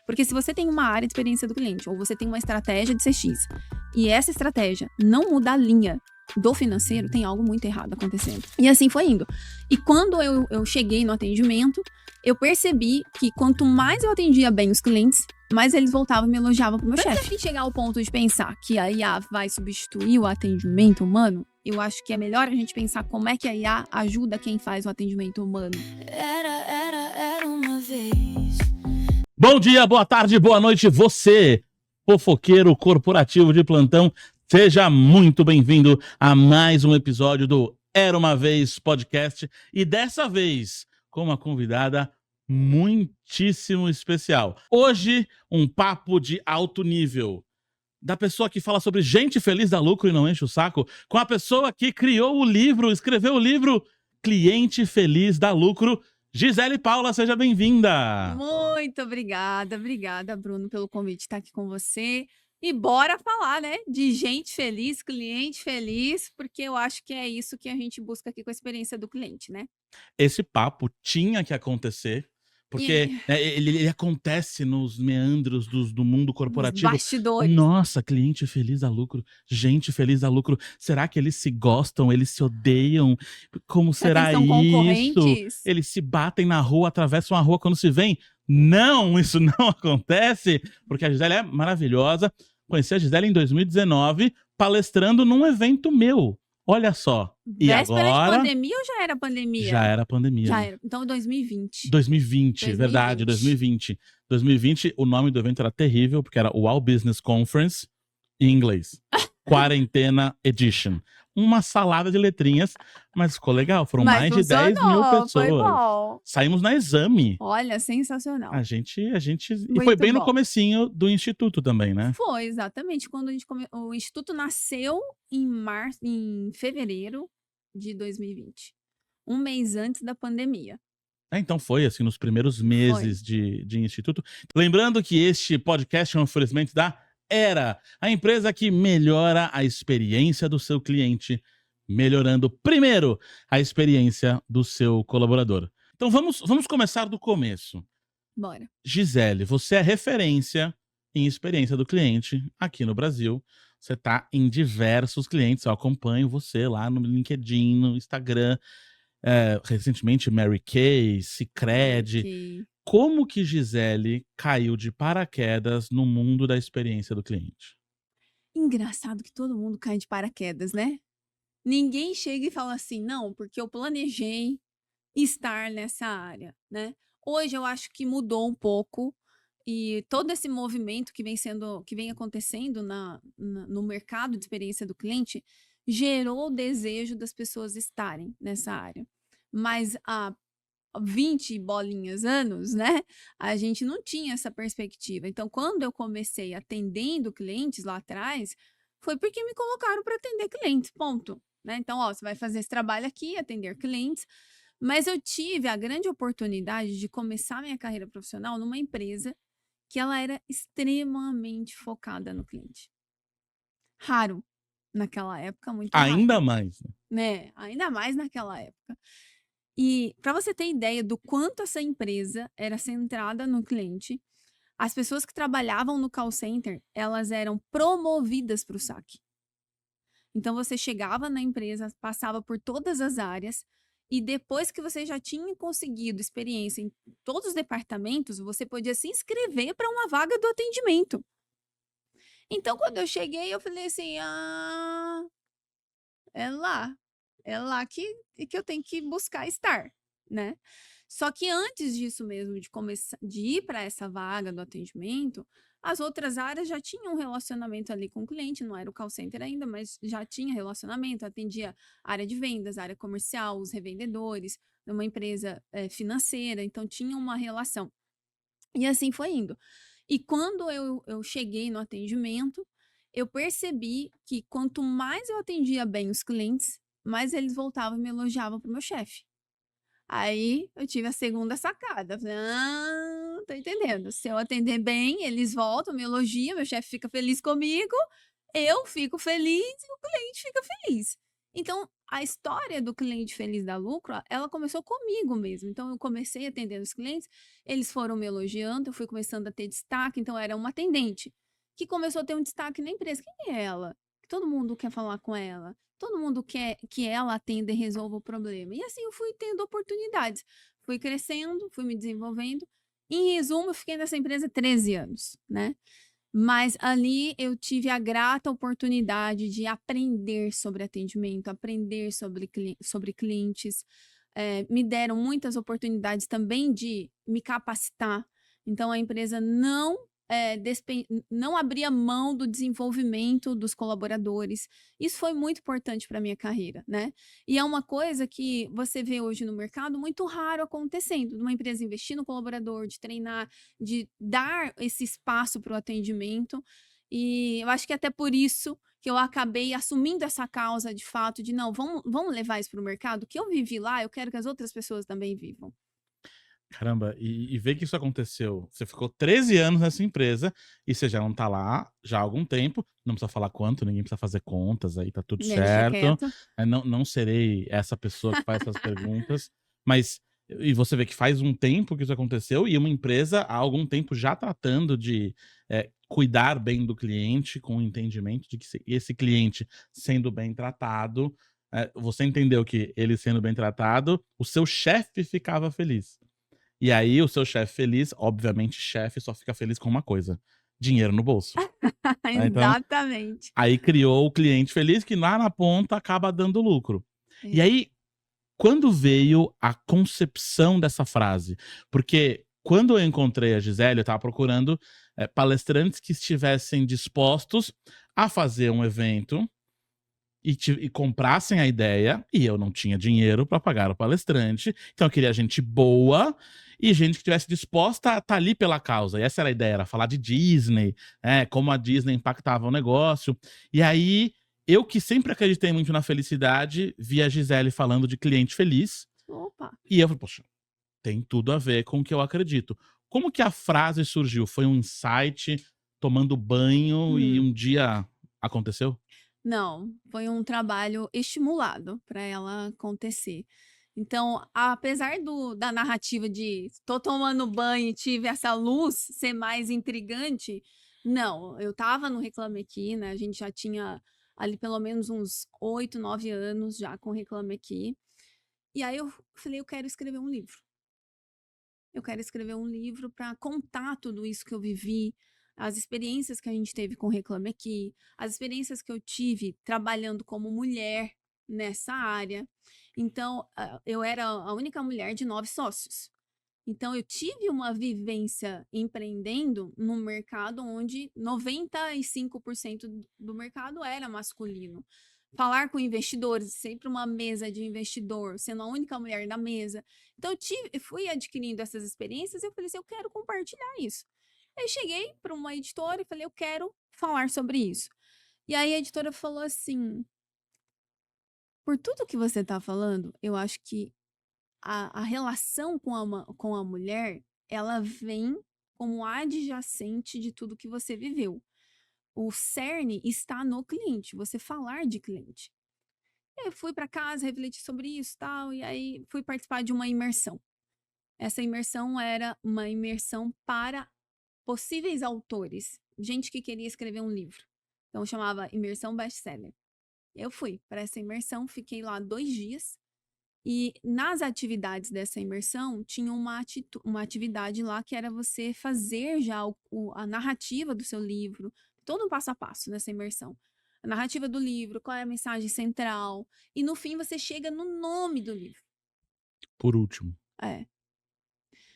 Porque se você tem uma área de experiência do cliente, ou você tem uma estratégia de CX, e essa estratégia não muda a linha do financeiro, tem algo muito errado acontecendo. E assim foi indo. E quando eu cheguei no atendimento, eu percebi que quanto mais eu atendia bem os clientes, mais eles voltavam e me elogiavam pro meu chefe. Antes de chegar ao ponto de pensar que a IA vai substituir o atendimento humano, eu acho que é melhor a gente pensar como é que a IA ajuda quem faz o atendimento humano. Era uma vez. Bom dia, boa tarde, boa noite, você, fofoqueiro corporativo de plantão. Seja muito bem-vindo a mais um episódio do Era Uma Vez Podcast. E dessa vez, com uma convidada muitíssimo especial. Hoje, um papo de alto nível. Da pessoa que fala sobre gente feliz dá lucro e não enche o saco, com a pessoa que criou o livro, escreveu o livro Cliente Feliz dá Lucro. Gisele Paula, seja bem-vinda! Muito obrigada, Bruno, pelo convite de estar aqui com você. E bora falar, né, de gente feliz, cliente feliz, porque eu acho que é isso que a gente busca aqui com a experiência do cliente, né? Esse papo tinha que acontecer, porque ele acontece nos meandros do mundo corporativo. Bastidores. Nossa, cliente feliz dá lucro, gente feliz dá lucro. Será que eles se gostam, eles se odeiam? Como será são isso? concorrentes? Eles se batem na rua, atravessam a rua quando se veem? Não, isso não acontece, porque a Gisele é maravilhosa. Conheci a Gisele em 2019, palestrando num evento meu. Olha só. E Véspera agora... de pandemia ou já era pandemia? Já era pandemia. Já era. Então, 2020. 2020, verdade, 2020. 2020, o nome do evento era terrível, porque era o All Business Conference, em inglês. Quarentena Edition. Uma salada de letrinhas, mas ficou legal. Foram mais de 10 mil pessoas. Foi bom. Saímos na Exame. Olha, sensacional. A gente... Muito e foi bem bom. No comecinho do Instituto também, né? Foi, exatamente. Quando o Instituto nasceu em fevereiro de 2020. Um mês antes da pandemia. Então foi, assim, nos primeiros meses de Instituto. Lembrando que este podcast é um oferecimento da Era, a empresa que melhora a experiência do seu cliente, melhorando primeiro a experiência do seu colaborador. Então vamos começar do começo. Bora. Gisele, você é referência em experiência do cliente aqui no Brasil. Você está em diversos clientes, eu acompanho você lá no LinkedIn, no Instagram. Recentemente Mary Kay, Sicredi. Como que Gisele caiu de paraquedas no mundo da experiência do cliente? Engraçado que todo mundo cai de paraquedas, né? Ninguém chega e fala assim, não, porque eu planejei estar nessa área, né? Hoje eu acho que mudou um pouco e todo esse movimento que vem acontecendo no mercado de experiência do cliente gerou o desejo das pessoas estarem nessa área. Mas há 20 bolinhas anos, né? A gente não tinha essa perspectiva. Então, quando eu comecei atendendo clientes lá atrás, foi porque me colocaram para atender clientes, ponto. Né? Então, ó, você vai fazer esse trabalho aqui, atender clientes. Mas eu tive a grande oportunidade de começar minha carreira profissional numa empresa que ela era extremamente focada no cliente. Raro naquela época, muito raro. Ainda mais. Né? Ainda mais naquela época. E para você ter ideia do quanto essa empresa era centrada no cliente, as pessoas que trabalhavam no call center, elas eram promovidas para o saque. Então você chegava na empresa, passava por todas as áreas e depois que você já tinha conseguido experiência em todos os departamentos, você podia se inscrever para uma vaga do atendimento. Então quando eu cheguei, eu falei assim, é lá que eu tenho que buscar estar, né? Só que antes disso mesmo, de ir para essa vaga do atendimento, as outras áreas já tinham um relacionamento ali com o cliente, não era o call center ainda, mas já tinha relacionamento, atendia área de vendas, área comercial, os revendedores, uma empresa financeira, então tinha uma relação. E assim foi indo. E quando eu cheguei no atendimento, eu percebi que quanto mais eu atendia bem os clientes, mais eles voltavam e me elogiavam pro meu chefe. Aí eu tive a segunda sacada. Falei, tô entendendo. Se eu atender bem, eles voltam, me elogiam, meu chefe fica feliz comigo, eu fico feliz e o cliente fica feliz. Então, a história do cliente feliz dá lucro, ela começou comigo mesmo. Então, eu comecei atendendo os clientes, eles foram me elogiando, eu fui começando a ter destaque. Então, era uma atendente que começou a ter um destaque na empresa. Quem é ela? Todo mundo quer falar com ela. Todo mundo quer que ela atenda e resolva o problema. E assim eu fui tendo oportunidades. Fui crescendo, fui me desenvolvendo. Em resumo, eu fiquei nessa empresa 13 anos, né? Mas ali eu tive a grata oportunidade de aprender sobre atendimento, aprender sobre clientes. Me deram muitas oportunidades também de me capacitar. Então a empresa não abria mão do desenvolvimento dos colaboradores. Isso foi muito importante para minha carreira, né? E é uma coisa que você vê hoje no mercado muito raro acontecendo, de uma empresa investir no colaborador, de treinar, de dar esse espaço para o atendimento. E eu acho que até por isso que eu acabei assumindo essa causa de fato de não, vamos levar isso para o mercado, o que eu vivi lá, eu quero que as outras pessoas também vivam. Caramba, e ver que isso aconteceu, você ficou 13 anos nessa empresa e você já não tá lá já há algum tempo, não precisa falar quanto, ninguém precisa fazer contas, aí tá tudo Deixa certo, quieto. não serei essa pessoa que faz essas perguntas, mas e você vê que faz um tempo que isso aconteceu e uma empresa há algum tempo já tratando de, cuidar bem do cliente, com o entendimento de que se esse cliente sendo bem tratado, você entendeu que ele sendo bem tratado, o seu chefe ficava feliz. E aí o seu chefe feliz, obviamente chefe só fica feliz com uma coisa, dinheiro no bolso, né, então, Exatamente. aí criou o cliente feliz que lá na ponta acaba dando lucro. E É. aí, quando veio a concepção dessa frase? Porque quando eu encontrei a Gisele, eu estava procurando, palestrantes que estivessem dispostos a fazer um evento e comprassem a ideia, e eu não tinha dinheiro para pagar o palestrante, então eu queria gente boa e gente que estivesse disposta a estar ali pela causa. E essa era a ideia, era falar de Disney, como a Disney impactava o negócio. E aí, eu que sempre acreditei muito na felicidade, vi a Gisele falando de cliente feliz, Opa. e eu falei, poxa, tem tudo a ver com o que eu acredito. Como que a frase surgiu? Foi um insight, tomando banho e Hum. um dia aconteceu? Não, foi um trabalho estimulado para ela acontecer. Então, apesar da narrativa de "tô tomando banho e tive essa luz" ser mais intrigante, não, eu estava no Reclame Aqui, né, a gente já tinha ali pelo menos uns 8, 9 anos já com o Reclame Aqui. E aí eu falei: "Eu quero escrever um livro". Eu quero escrever um livro para contar tudo isso que eu vivi, as experiências que a gente teve com o Reclame Aqui, as experiências que eu tive trabalhando como mulher nessa área. Então, eu era a única mulher de 9 sócios. Então, eu tive uma vivência empreendendo num mercado onde 95% do mercado era masculino. Falar com investidores, sempre uma mesa de investidor, sendo a única mulher da mesa. Então, eu fui adquirindo essas experiências e eu falei assim: eu quero compartilhar isso. Aí, cheguei para uma editora e falei: eu quero falar sobre isso. E aí, a editora falou assim: por tudo que você está falando, eu acho que a relação com a mulher, ela vem como adjacente de tudo que você viveu. O cerne está no cliente, você falar de cliente. Eu fui para casa, refleti sobre isso, tal, e aí fui participar de uma imersão. Essa imersão era uma imersão para possíveis autores, gente que queria escrever um livro. Então chamava Imersão Best-Seller. Eu fui para essa imersão, fiquei lá 2 dias. E nas atividades dessa imersão, tinha uma atividade lá que era você fazer já a narrativa do seu livro, todo um passo a passo nessa imersão. A narrativa do livro, qual é a mensagem central, e no fim você chega no nome do livro. Por último. É.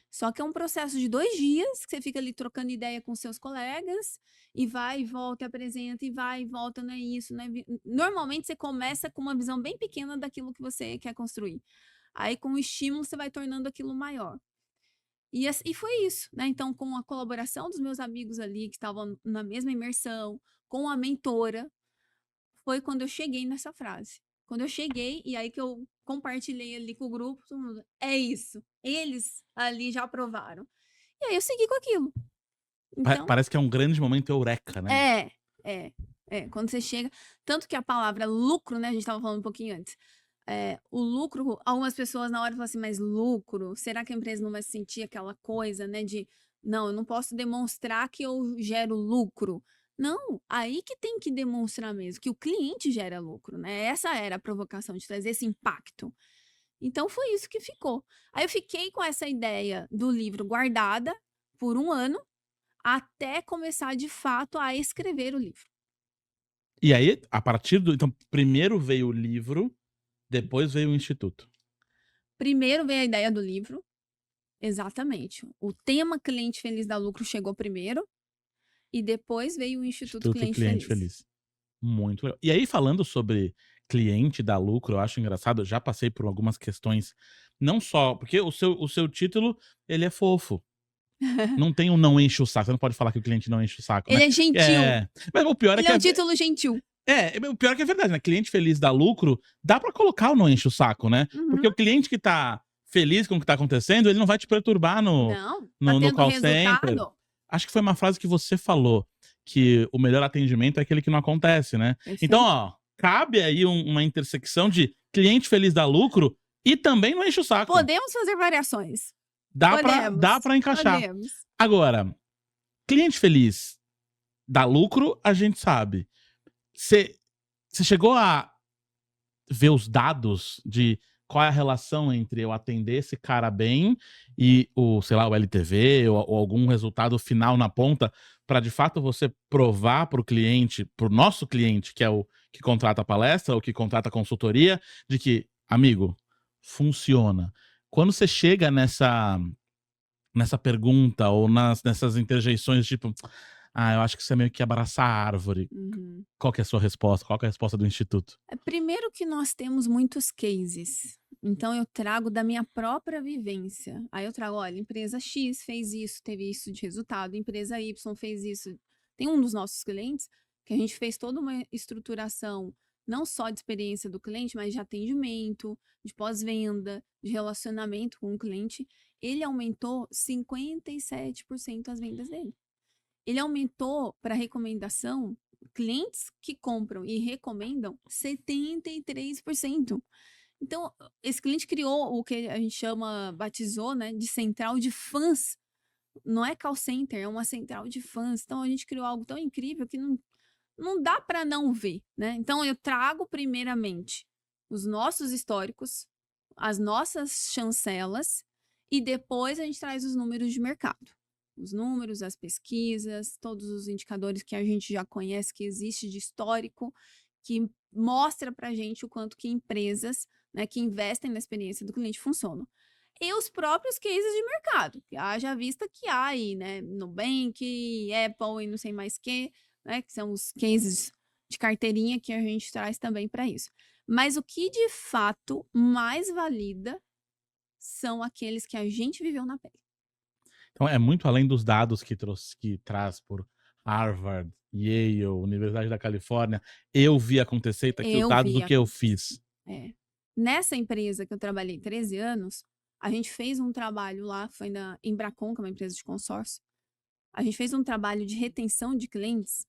Só que é um processo de 2 dias, que você fica ali trocando ideia com seus colegas, e vai e volta, e apresenta, e vai e volta, não é isso, né? Normalmente você começa com uma visão bem pequena daquilo que você quer construir. Aí, com o estímulo, você vai tornando aquilo maior. E foi isso, né? Então, com a colaboração dos meus amigos ali, que estavam na mesma imersão, com a mentora, foi quando eu cheguei nessa frase. Quando eu cheguei, e aí que eu compartilhei ali com o grupo, todo mundo, é isso. Eles ali já aprovaram. E aí eu segui com aquilo. Então, Parece que é um grande momento eureka, né? é, é. Quando você chega tanto que a palavra lucro, né, a gente estava falando um pouquinho antes, o lucro, algumas pessoas na hora falam assim: "Mas lucro? Será que a empresa não vai sentir aquela coisa, né, de não, eu não posso demonstrar que eu gero lucro". Não, aí que tem que demonstrar mesmo, que o cliente gera lucro, né, essa era a provocação de trazer esse impacto. Então foi isso que ficou. Aí eu fiquei com essa ideia do livro guardada por 1 ano, até começar de fato a escrever o livro. E aí, a partir do então, primeiro veio o livro, depois veio o instituto. Primeiro veio a ideia do livro, exatamente. O tema Cliente Feliz dá Lucro chegou primeiro, e depois veio o Instituto Instituto Cliente Cliente Feliz. Feliz. Muito legal. E aí, falando sobre cliente dá lucro, eu acho engraçado, eu já passei por algumas questões, não só porque o seu título, ele é fofo. Não tem um "não enche o saco", você não pode falar que o cliente não enche o saco, né. Ele é gentil, É, mas o pior é ele que é um título gentil. o pior é que é verdade, né, cliente feliz dá lucro, dá pra colocar o "não enche o saco", né, porque Uhum. o cliente que tá feliz com o que tá acontecendo, ele não vai te perturbar no Não, tá no no tendo call center. resultado? Acho que foi uma frase que você falou, que o melhor atendimento é aquele que não acontece, né. Então, Perfeito. ó, cabe aí uma intersecção de cliente feliz dá lucro e também não enche o saco. Podemos fazer variações. Dá pra encaixar. Podemos. Agora, cliente feliz dá lucro, a gente sabe. Você chegou a ver os dados de qual é a relação entre eu atender esse cara bem e o, sei lá, o LTV ou algum resultado final na ponta, para de fato você provar para o cliente, para o nosso cliente, que é o que contrata a palestra ou que contrata a consultoria, de que, amigo, funciona. Quando você chega nessa pergunta ou nessas interjeições, tipo, eu acho que você meio que abraçar a árvore. Uhum. Qual que é a sua resposta? Qual que é a resposta do instituto? Primeiro que nós temos muitos cases, então eu trago da minha própria vivência. Aí eu trago: "Olha, empresa X fez isso, teve isso de resultado, empresa Y fez isso". Tem um dos nossos clientes que a gente fez toda uma estruturação, não só de experiência do cliente, mas de atendimento, de pós-venda, de relacionamento com o cliente. Ele aumentou 57% as vendas dele. Ele aumentou para recomendação, clientes que compram e recomendam 73%. Então, esse cliente criou o que a gente chama, batizou, né, de central de fãs. Não é call center, é uma central de fãs. Então, a gente criou algo tão incrível que não dá para não ver, né? Então, eu trago primeiramente os nossos históricos, as nossas chancelas, e depois a gente traz os números de mercado. Os números, as pesquisas, todos os indicadores que a gente já conhece, que existe de histórico, que mostra para a gente o quanto que empresas, né, que investem na experiência do cliente funcionam. E os próprios cases de mercado, que haja vista que há aí, né, Nubank, Apple e não sei mais que, né, que são os cases de carteirinha que a gente traz também para isso. Mas o que de fato mais valida são aqueles que a gente viveu na pele. Então é muito além dos dados que traz por Harvard, Yale, Universidade da Califórnia, eu vi acontecer e tá aqui os Eu dados vi do que eu acontecer. fiz. É. Nessa empresa que eu trabalhei 13 anos, a gente fez um trabalho lá, foi na Embracon, que é uma empresa de consórcio. A gente fez um trabalho de retenção de clientes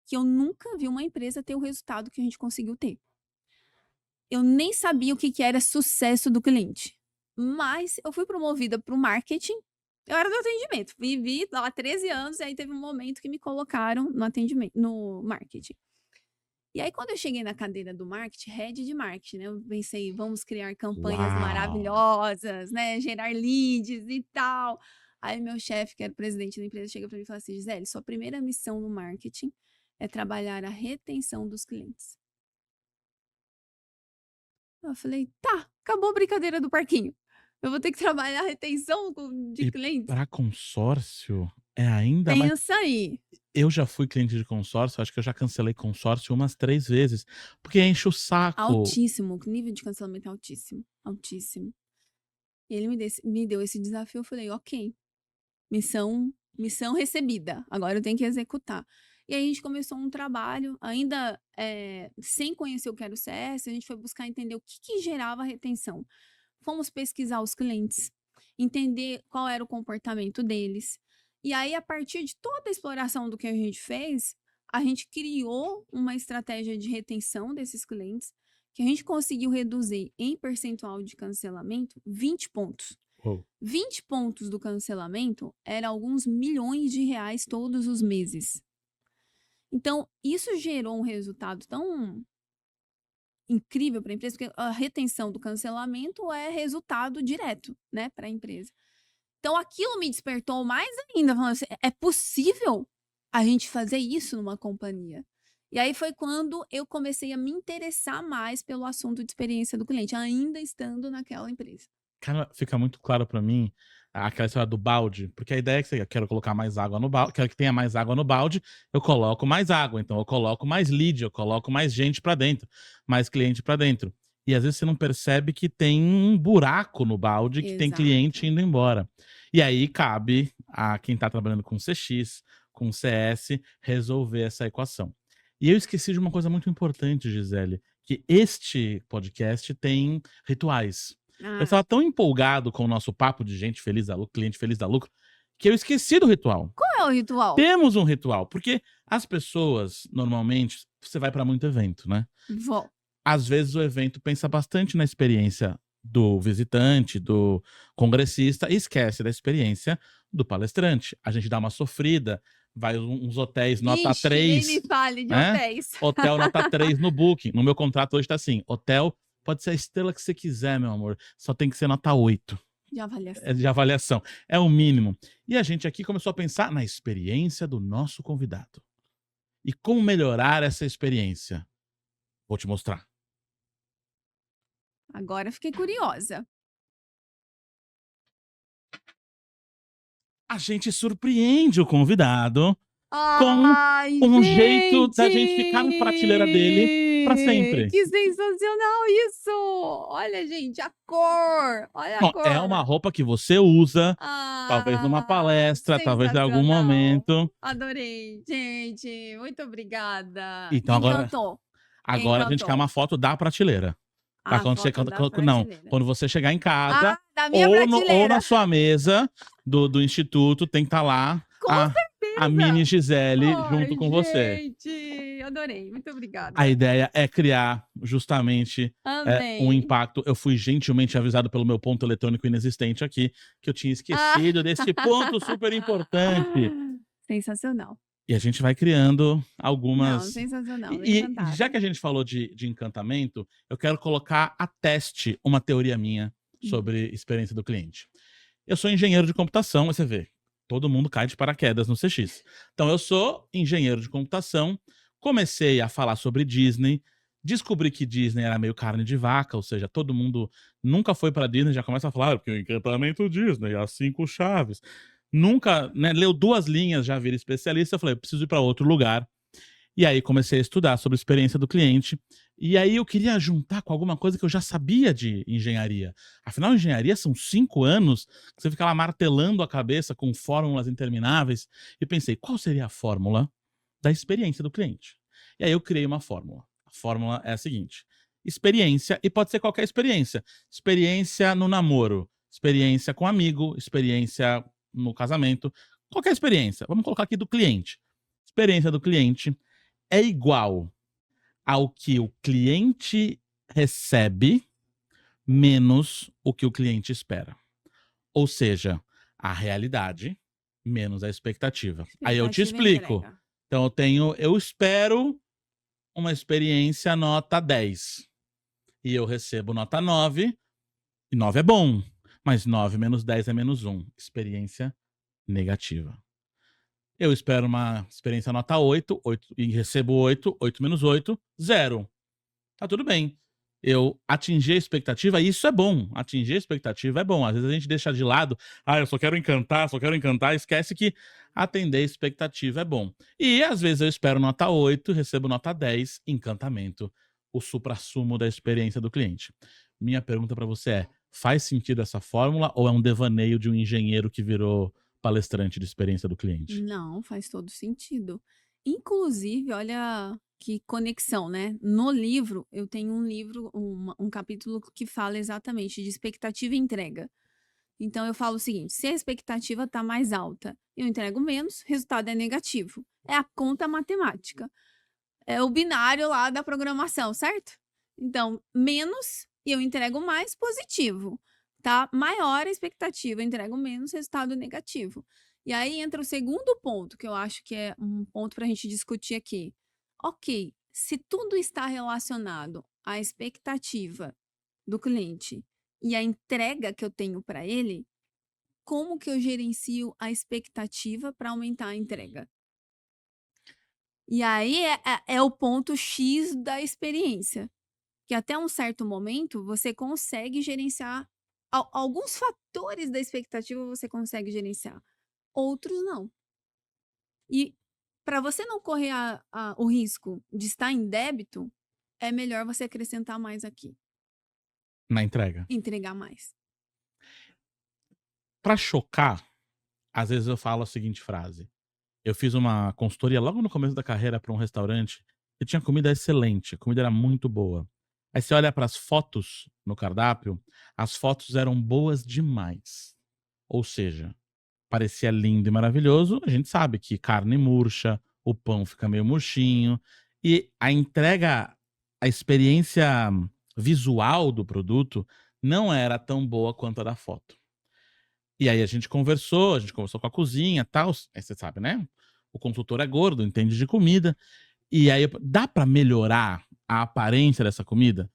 que eu nunca vi uma empresa ter o resultado que a gente conseguiu ter. Eu nem sabia o que que era sucesso do cliente, mas eu fui promovida para o marketing. Eu era do atendimento, vivi lá 13 anos, e aí teve um momento que me colocaram no atendimento, no marketing. E aí, quando eu cheguei na cadeira do marketing, head de marketing, né? Eu pensei, vamos criar campanhas Uau! maravilhosas, né? Gerar leads e tal. Aí, meu chefe, que era o presidente da empresa, chega para mim e fala assim: Gisele, sua primeira missão no marketing é trabalhar a retenção dos clientes. Eu falei, tá, acabou a brincadeira do parquinho. Eu vou ter que trabalhar a retenção de E clientes. para consórcio é ainda mais. Pensa aí. Eu já fui cliente de consórcio, acho que eu já cancelei consórcio umas 3 vezes, porque enche o saco. Altíssimo, o nível de cancelamento é altíssimo, altíssimo. E ele me deu esse desafio, eu falei, ok, missão recebida, agora eu tenho que executar. E aí a gente começou um trabalho, ainda sem conhecer o que era o CS, a gente foi buscar entender o que que gerava retenção. Fomos pesquisar os clientes, entender qual era o comportamento deles. E aí, a partir de toda a exploração do que a gente fez, a gente criou uma estratégia de retenção desses clientes que a gente conseguiu reduzir em percentual de cancelamento 20 pontos. Uou. 20 pontos do cancelamento era alguns milhões de reais todos os meses. Então, isso gerou um resultado tão incrível para a empresa, porque a retenção do cancelamento é resultado direto, né, para a empresa. Então, aquilo me despertou mais ainda, falando assim, é possível a gente fazer isso numa companhia? E aí foi quando eu comecei a me interessar mais pelo assunto de experiência do cliente, ainda estando naquela empresa. Cara, fica muito claro pra mim aquela história do balde, porque a ideia é que eu quero colocar mais água no balde, quero que tenha mais água no balde, eu coloco mais água, então eu coloco mais lead, eu coloco mais gente pra dentro, mais cliente pra dentro. E às vezes você não percebe que tem um buraco no balde, que tem cliente Exato. indo embora. E aí cabe a quem tá trabalhando com CX, com CS, resolver essa equação. E eu esqueci de uma coisa muito importante, Gisele, que este podcast tem rituais. Eu Ah, estava tão empolgado com o nosso papo de gente feliz da lucro, cliente feliz da lucro, que eu esqueci do ritual. qual é o ritual? Temos um ritual, porque as pessoas, normalmente, você vai para muito evento, né? Vou. Às vezes o evento pensa bastante na experiência do visitante, do congressista, e esquece da experiência do palestrante. A gente dá uma sofrida, vai uns hotéis nota Ixi, nem 3, me fale de né? hotéis. Hotel nota 3 no Booking. No meu contrato hoje tá assim, hotel pode ser a estrela que você quiser, meu amor, só tem que ser nota 8 De avaliação. de avaliação. É o mínimo. E a gente aqui começou a pensar na experiência do nosso convidado. E como melhorar essa experiência? Vou te mostrar. Agora eu fiquei curiosa. A gente surpreende o convidado com Ai, um jeito da gente ficar na prateleira dele pra sempre. Que sensacional isso! Olha, gente, a cor. Olha a Bom, é uma cor. roupa que você usa, talvez numa Ah, palestra, talvez em algum sensacional. momento. Adorei, gente. Muito obrigada. Então Me agora, encantou. agora a gente quer Encantou. uma foto da prateleira. Pra A quando você, foto da não, prateleira. quando você chegar em casa Ah, da minha ou, ou prateleira. na sua mesa do instituto, tem que estar lá Com a mini Gisele Ai, junto com você. gente, adorei. Muito obrigada. A ideia é criar justamente um Amei. impacto. Eu fui gentilmente avisado pelo meu ponto eletrônico inexistente aqui, que eu tinha esquecido desse ponto super importante. Sensacional. E a gente vai criando Não, algumas. sensacional. E já Encantada. que a gente falou de encantamento, eu quero colocar a teste uma teoria minha sobre experiência do cliente. Eu sou engenheiro de computação, você vê, todo mundo cai de paraquedas no CX. Então eu sou engenheiro de computação, comecei a falar sobre Disney, descobri que Disney era meio carne de vaca, ou seja, todo mundo nunca foi para Disney, já começa a falar, porque o encantamento Disney, as 5 chaves. Nunca, né, leu 2 linhas, já vira especialista, eu falei, eu preciso ir para outro lugar. E aí comecei a estudar sobre a experiência do cliente. E aí eu queria juntar com alguma coisa que eu já sabia de engenharia. Afinal, engenharia são 5 anos que você fica lá martelando a cabeça com fórmulas intermináveis. E pensei, qual seria a fórmula da experiência do cliente? E aí eu criei uma fórmula. A fórmula é a seguinte: experiência, e pode ser qualquer experiência. Experiência no namoro, experiência com amigo, experiência no casamento, qualquer experiência. Vamos colocar aqui do cliente. Experiência do cliente é igual ao que o cliente recebe menos o que o cliente espera. Ou seja, a realidade menos a expectativa. Aí eu te explico. Entrega. Então eu espero uma experiência nota 10. E eu recebo nota 9. E 9 é bom, mas 9 menos 10 é menos 1. Experiência negativa. Eu espero uma experiência nota 8 e recebo 8, 8 menos 8, 0. Tá tudo bem. Eu atingi a expectativa e isso é bom. Atingir a expectativa é bom. Às vezes a gente deixa de lado, eu só quero encantar, esquece que atender a expectativa é bom. E às vezes eu espero nota 8, recebo nota 10, encantamento, o suprassumo da experiência do cliente. Minha pergunta para você é, faz sentido essa fórmula ou é um devaneio de um engenheiro que virou palestrante de experiência do cliente? Não, faz todo sentido. Inclusive, olha que conexão, né? No livro, eu tenho um livro, um capítulo que fala exatamente de expectativa e entrega. Então eu falo o seguinte: se a expectativa está mais alta, eu entrego menos, resultado é negativo. É a conta matemática. É o binário lá da programação, certo? Então, menos e eu entrego mais, positivo, tá? Maior a expectativa, eu entrego menos, resultado negativo. E aí entra o segundo ponto, que eu acho que é um ponto para a gente discutir aqui. Ok, se tudo está relacionado à expectativa do cliente e a entrega que eu tenho para ele, como que eu gerencio a expectativa para aumentar a entrega? E aí é o ponto X da experiência, que até um certo momento você consegue gerenciar alguns fatores da expectativa você consegue gerenciar, outros não. E para você não correr o risco de estar em débito, é melhor você acrescentar mais aqui, Na entrega. entregar mais. Pra chocar, às vezes eu falo a seguinte frase. Eu fiz uma consultoria logo no começo da carreira para um restaurante que tinha comida excelente, a comida era muito boa. Aí você olha para as fotos no cardápio, as fotos eram boas demais. Ou seja, parecia lindo e maravilhoso, a gente sabe que carne murcha, o pão fica meio murchinho, e a entrega, a experiência visual do produto não era tão boa quanto a da foto. E aí a gente conversou com a cozinha, tal, aí você sabe, né, o consultor é gordo, entende de comida, e aí dá pra melhorar a aparência dessa comida?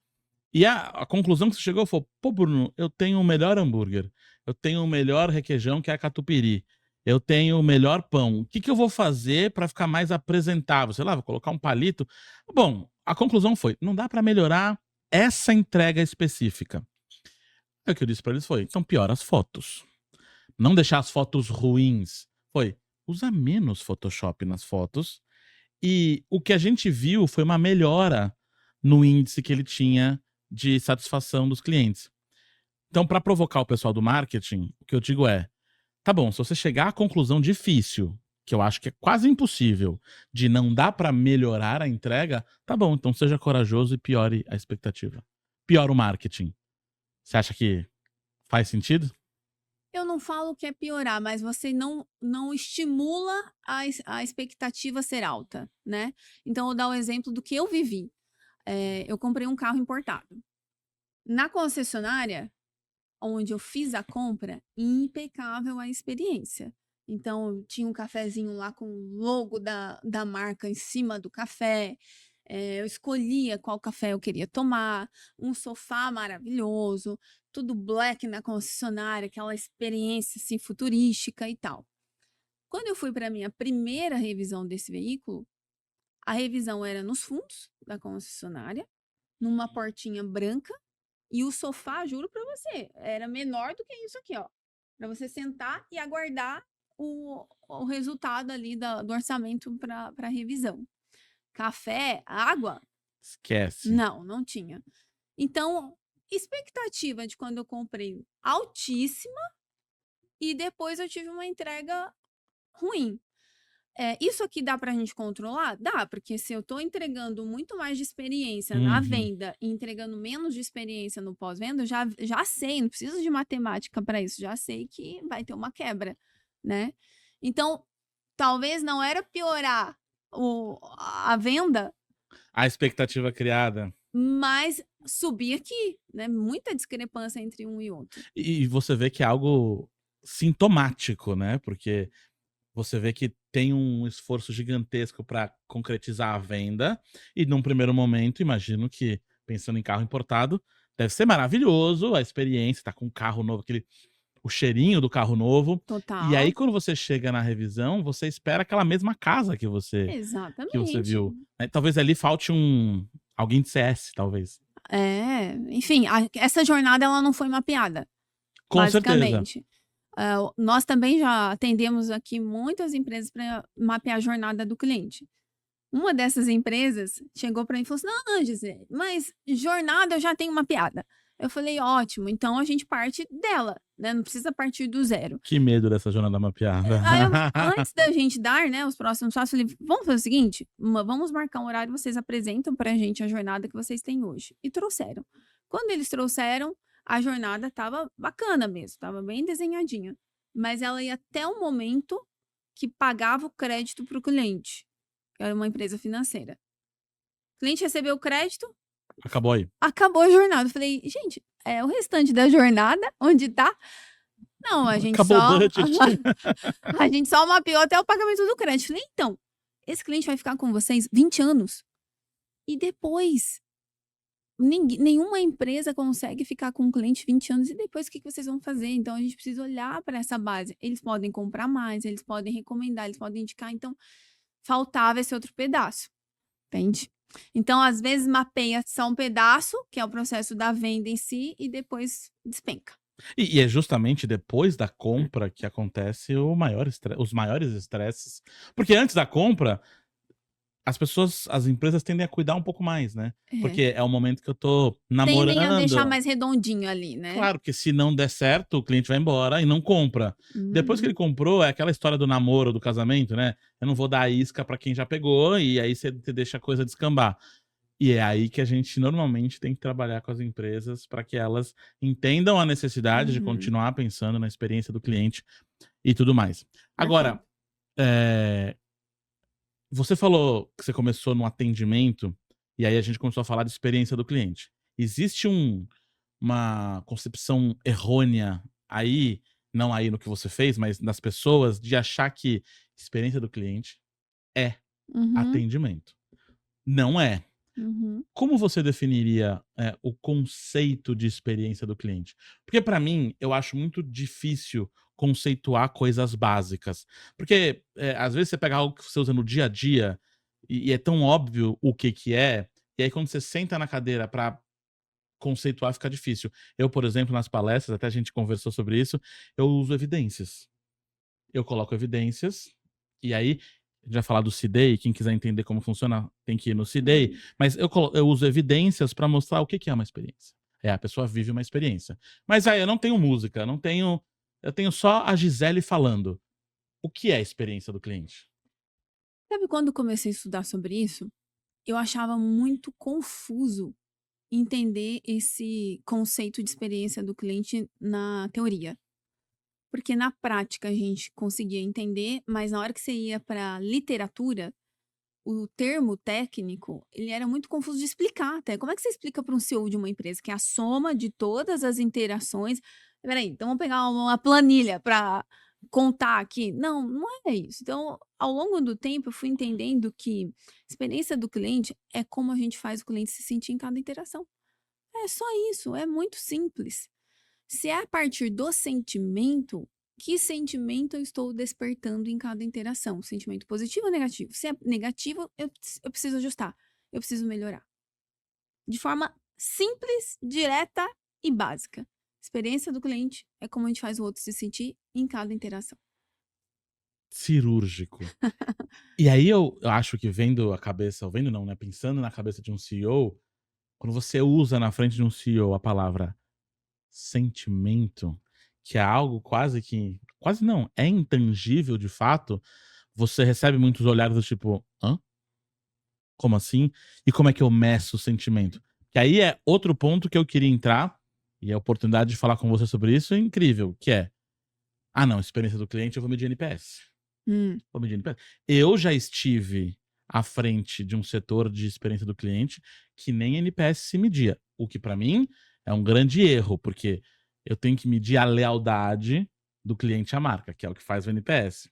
E a conclusão que você chegou foi: "Pô, Bruno, eu tenho o melhor hambúrguer, eu tenho o melhor requeijão, que é a catupiry, eu tenho o melhor pão. O que que eu vou fazer pra ficar mais apresentável? Sei lá, vou colocar um palito?" Bom, a conclusão foi: não dá pra melhorar essa entrega específica. Aí o que eu disse pra eles foi: então piora as fotos. Não deixar as fotos ruins. Foi: usa menos Photoshop nas fotos. E o que a gente viu foi uma melhora no índice que ele tinha de satisfação dos clientes. Então, para provocar o pessoal do marketing, o que eu digo é: tá bom, se você chegar à conclusão difícil, que eu acho que é quase impossível, de não dá para melhorar a entrega, tá bom, então seja corajoso e piore a expectativa. Piora o marketing. Você acha que faz sentido? Eu não falo que é piorar, mas você não estimula a expectativa ser alta, né. Então eu vou dar o exemplo do que eu vivi. Eu comprei um carro importado. Na concessionária, onde eu fiz a compra, impecável a experiência. Então tinha um cafezinho lá com o logo da marca em cima do café, eu escolhia qual café eu queria tomar, um sofá maravilhoso, tudo black na concessionária, aquela experiência, assim, futurística e tal. Quando eu fui para minha primeira revisão desse veículo, a revisão era nos fundos da concessionária, numa portinha branca, e o sofá, juro para você, era menor do que isso aqui, ó, para você sentar e aguardar o resultado ali do orçamento para revisão. Café, água, Esquece. não tinha. Então, expectativa de quando eu comprei altíssima e depois eu tive uma entrega ruim. Isso aqui dá pra gente controlar? Dá, porque se eu tô entregando muito mais de experiência na Uhum. venda e entregando menos de experiência no pós-venda, eu já sei, não preciso de matemática para isso, já sei que vai ter uma quebra, né. Então, talvez não era piorar a venda, A expectativa criada. mas subir aqui, né, muita discrepância entre um e outro. E você vê que é algo sintomático, né, porque você vê que tem um esforço gigantesco para concretizar a venda, e num primeiro momento, imagino que, pensando em carro importado, deve ser maravilhoso a experiência, tá com um carro novo, o cheirinho do carro novo, e aí Total. quando você chega na revisão, você espera aquela mesma casa que você Exatamente. viu, né, talvez ali falte alguém de CS, talvez. Enfim, essa jornada ela não foi mapeada, Com certeza. basicamente. Nós também já atendemos aqui muitas empresas para mapear a jornada do cliente. Uma dessas empresas chegou para mim e falou assim: "Não, Gisele, mas jornada eu já tenho mapeada". Eu falei: "Ótimo, então a gente parte dela, né, não precisa partir do zero". Que medo dessa jornada mapeada. Aí antes da gente dar, né, os próximos passos, eu falei: "Vamos fazer o seguinte, vamos marcar um horário, vocês apresentam pra gente a jornada que vocês têm hoje". E trouxeram. Quando eles trouxeram, A jornada estava bacana mesmo, estava bem desenhadinha, mas ela ia até o momento que pagava o crédito para o cliente, que era uma empresa financeira. O cliente recebeu o crédito, Acabou aí. acabou a jornada. Eu falei: "Gente, o restante da jornada, onde tá?". "Não, a gente Acabou o só budget. a gente só mapeou até o pagamento do crédito". Eu falei: "Então, esse cliente vai ficar com vocês 20 anos, e depois? Nenhuma empresa consegue ficar com um cliente 20 anos, e depois o que que vocês vão fazer?". Então a gente precisa olhar para essa base. Eles podem comprar mais, eles podem recomendar, eles podem indicar, então faltava esse outro pedaço, entende? Então, às vezes, mapeia só um pedaço, que é o processo da venda em si, e depois despenca. E é justamente depois da compra que acontece os maiores estresses. Porque antes da compra, as empresas tendem a cuidar um pouco mais, né? É. Porque é o momento que eu tô Tendem a deixar namorando. mais redondinho ali, né? Claro que se não der certo, o cliente vai embora e não compra. Depois que ele Uhum, comprou, é aquela história do namoro, do casamento, né? Eu não vou dar a isca pra quem já pegou, e aí você deixa a coisa descambar. E é aí que a gente normalmente tem que trabalhar com as empresas para que elas entendam a necessidade de uhum. continuar pensando na experiência do cliente e tudo mais. Agora, Perfeito. eh, você falou que você começou no atendimento, e aí a gente começou a falar de experiência do cliente. Existe uma concepção errônea aí, não aí no que você fez, mas das pessoas, de achar que experiência do cliente é Uhum, atendimento. Não é. uhum. Como você definiria, o conceito de experiência do cliente? Porque para mim, eu acho muito difícil conceituar coisas básicas. Porque, às vezes você pega algo que você usa no dia a dia, e é tão óbvio o que que é, e aí quando você senta na cadeira para conceituar fica difícil. Eu, por exemplo, nas palestras, até a gente conversou sobre isso, eu uso evidências. Eu coloco evidências, e aí a gente vai falar do C-Day, quem quiser entender como funciona tem que ir no C-Day, Uhum. mas eu uso evidências para mostrar o que que é uma experiência. A pessoa vive uma experiência. Mas aí eu não tenho música, eu tenho só a Gisele falando. O que é a experiência do cliente? Sabe quando comecei a estudar sobre isso? Eu achava muito confuso entender esse conceito de experiência do cliente na teoria. Porque na prática a gente conseguia entender, mas na hora que você ia para literatura, o termo técnico, ele era muito confuso de explicar até. Como é que você explica para um CEO de uma empresa que é a soma de todas as interações? Espera aí, então vamos pegar uma planilha para contar aqui. Não, não é isso. Então, ao longo do tempo, eu fui entendendo que experiência do cliente é como a gente faz o cliente se sentir em cada interação. É só isso, é muito simples. Se é a partir do sentimento, que sentimento eu estou despertando em cada interação? Sentimento positivo ou negativo? Se é negativo, eu preciso ajustar, eu preciso melhorar. De forma simples, direta e básica. Experiência do cliente é como a gente faz o outro se sentir em cada interação. Cirúrgico. E aí eu acho que vendo não, né, pensando na cabeça de um CEO, quando você usa na frente de um CEO a palavra sentimento, que é algo quase não, é intangível de fato, você recebe muitos olhares do tipo: "Hã? Como assim? E como é que eu meço o sentimento?". Que aí é outro ponto que eu queria entrar, e a oportunidade de falar com você sobre isso é incrível, que é: "Ah não, experiência do cliente eu vou medir NPS, Hum, vou medir NPS". Eu já estive à frente de um setor de experiência do cliente que nem NPS se media, o que pra mim é um grande erro, porque eu tenho que medir a lealdade do cliente à marca, que é o que faz o NPS.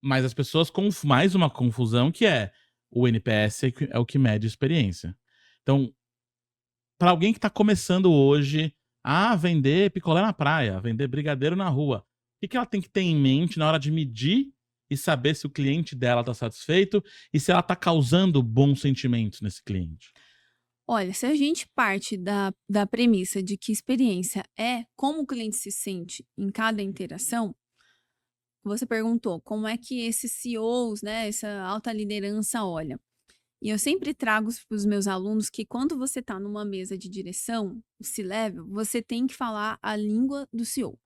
Mas as pessoas mais uma confusão que é, o NPS é o que mede a experiência. Então, para alguém que está começando hoje a vender picolé na praia, vender brigadeiro na rua, o que que ela tem que ter em mente na hora de medir e saber se o cliente dela está satisfeito e se ela está causando bons sentimentos nesse cliente? Olha, se a gente parte da premissa de que experiência é como o cliente se sente em cada interação, você perguntou como é que esses CEOs, né, essa alta liderança olha. E eu sempre trago para os meus alunos que quando você está numa mesa de direção, C-level, você tem que falar a língua do CEO,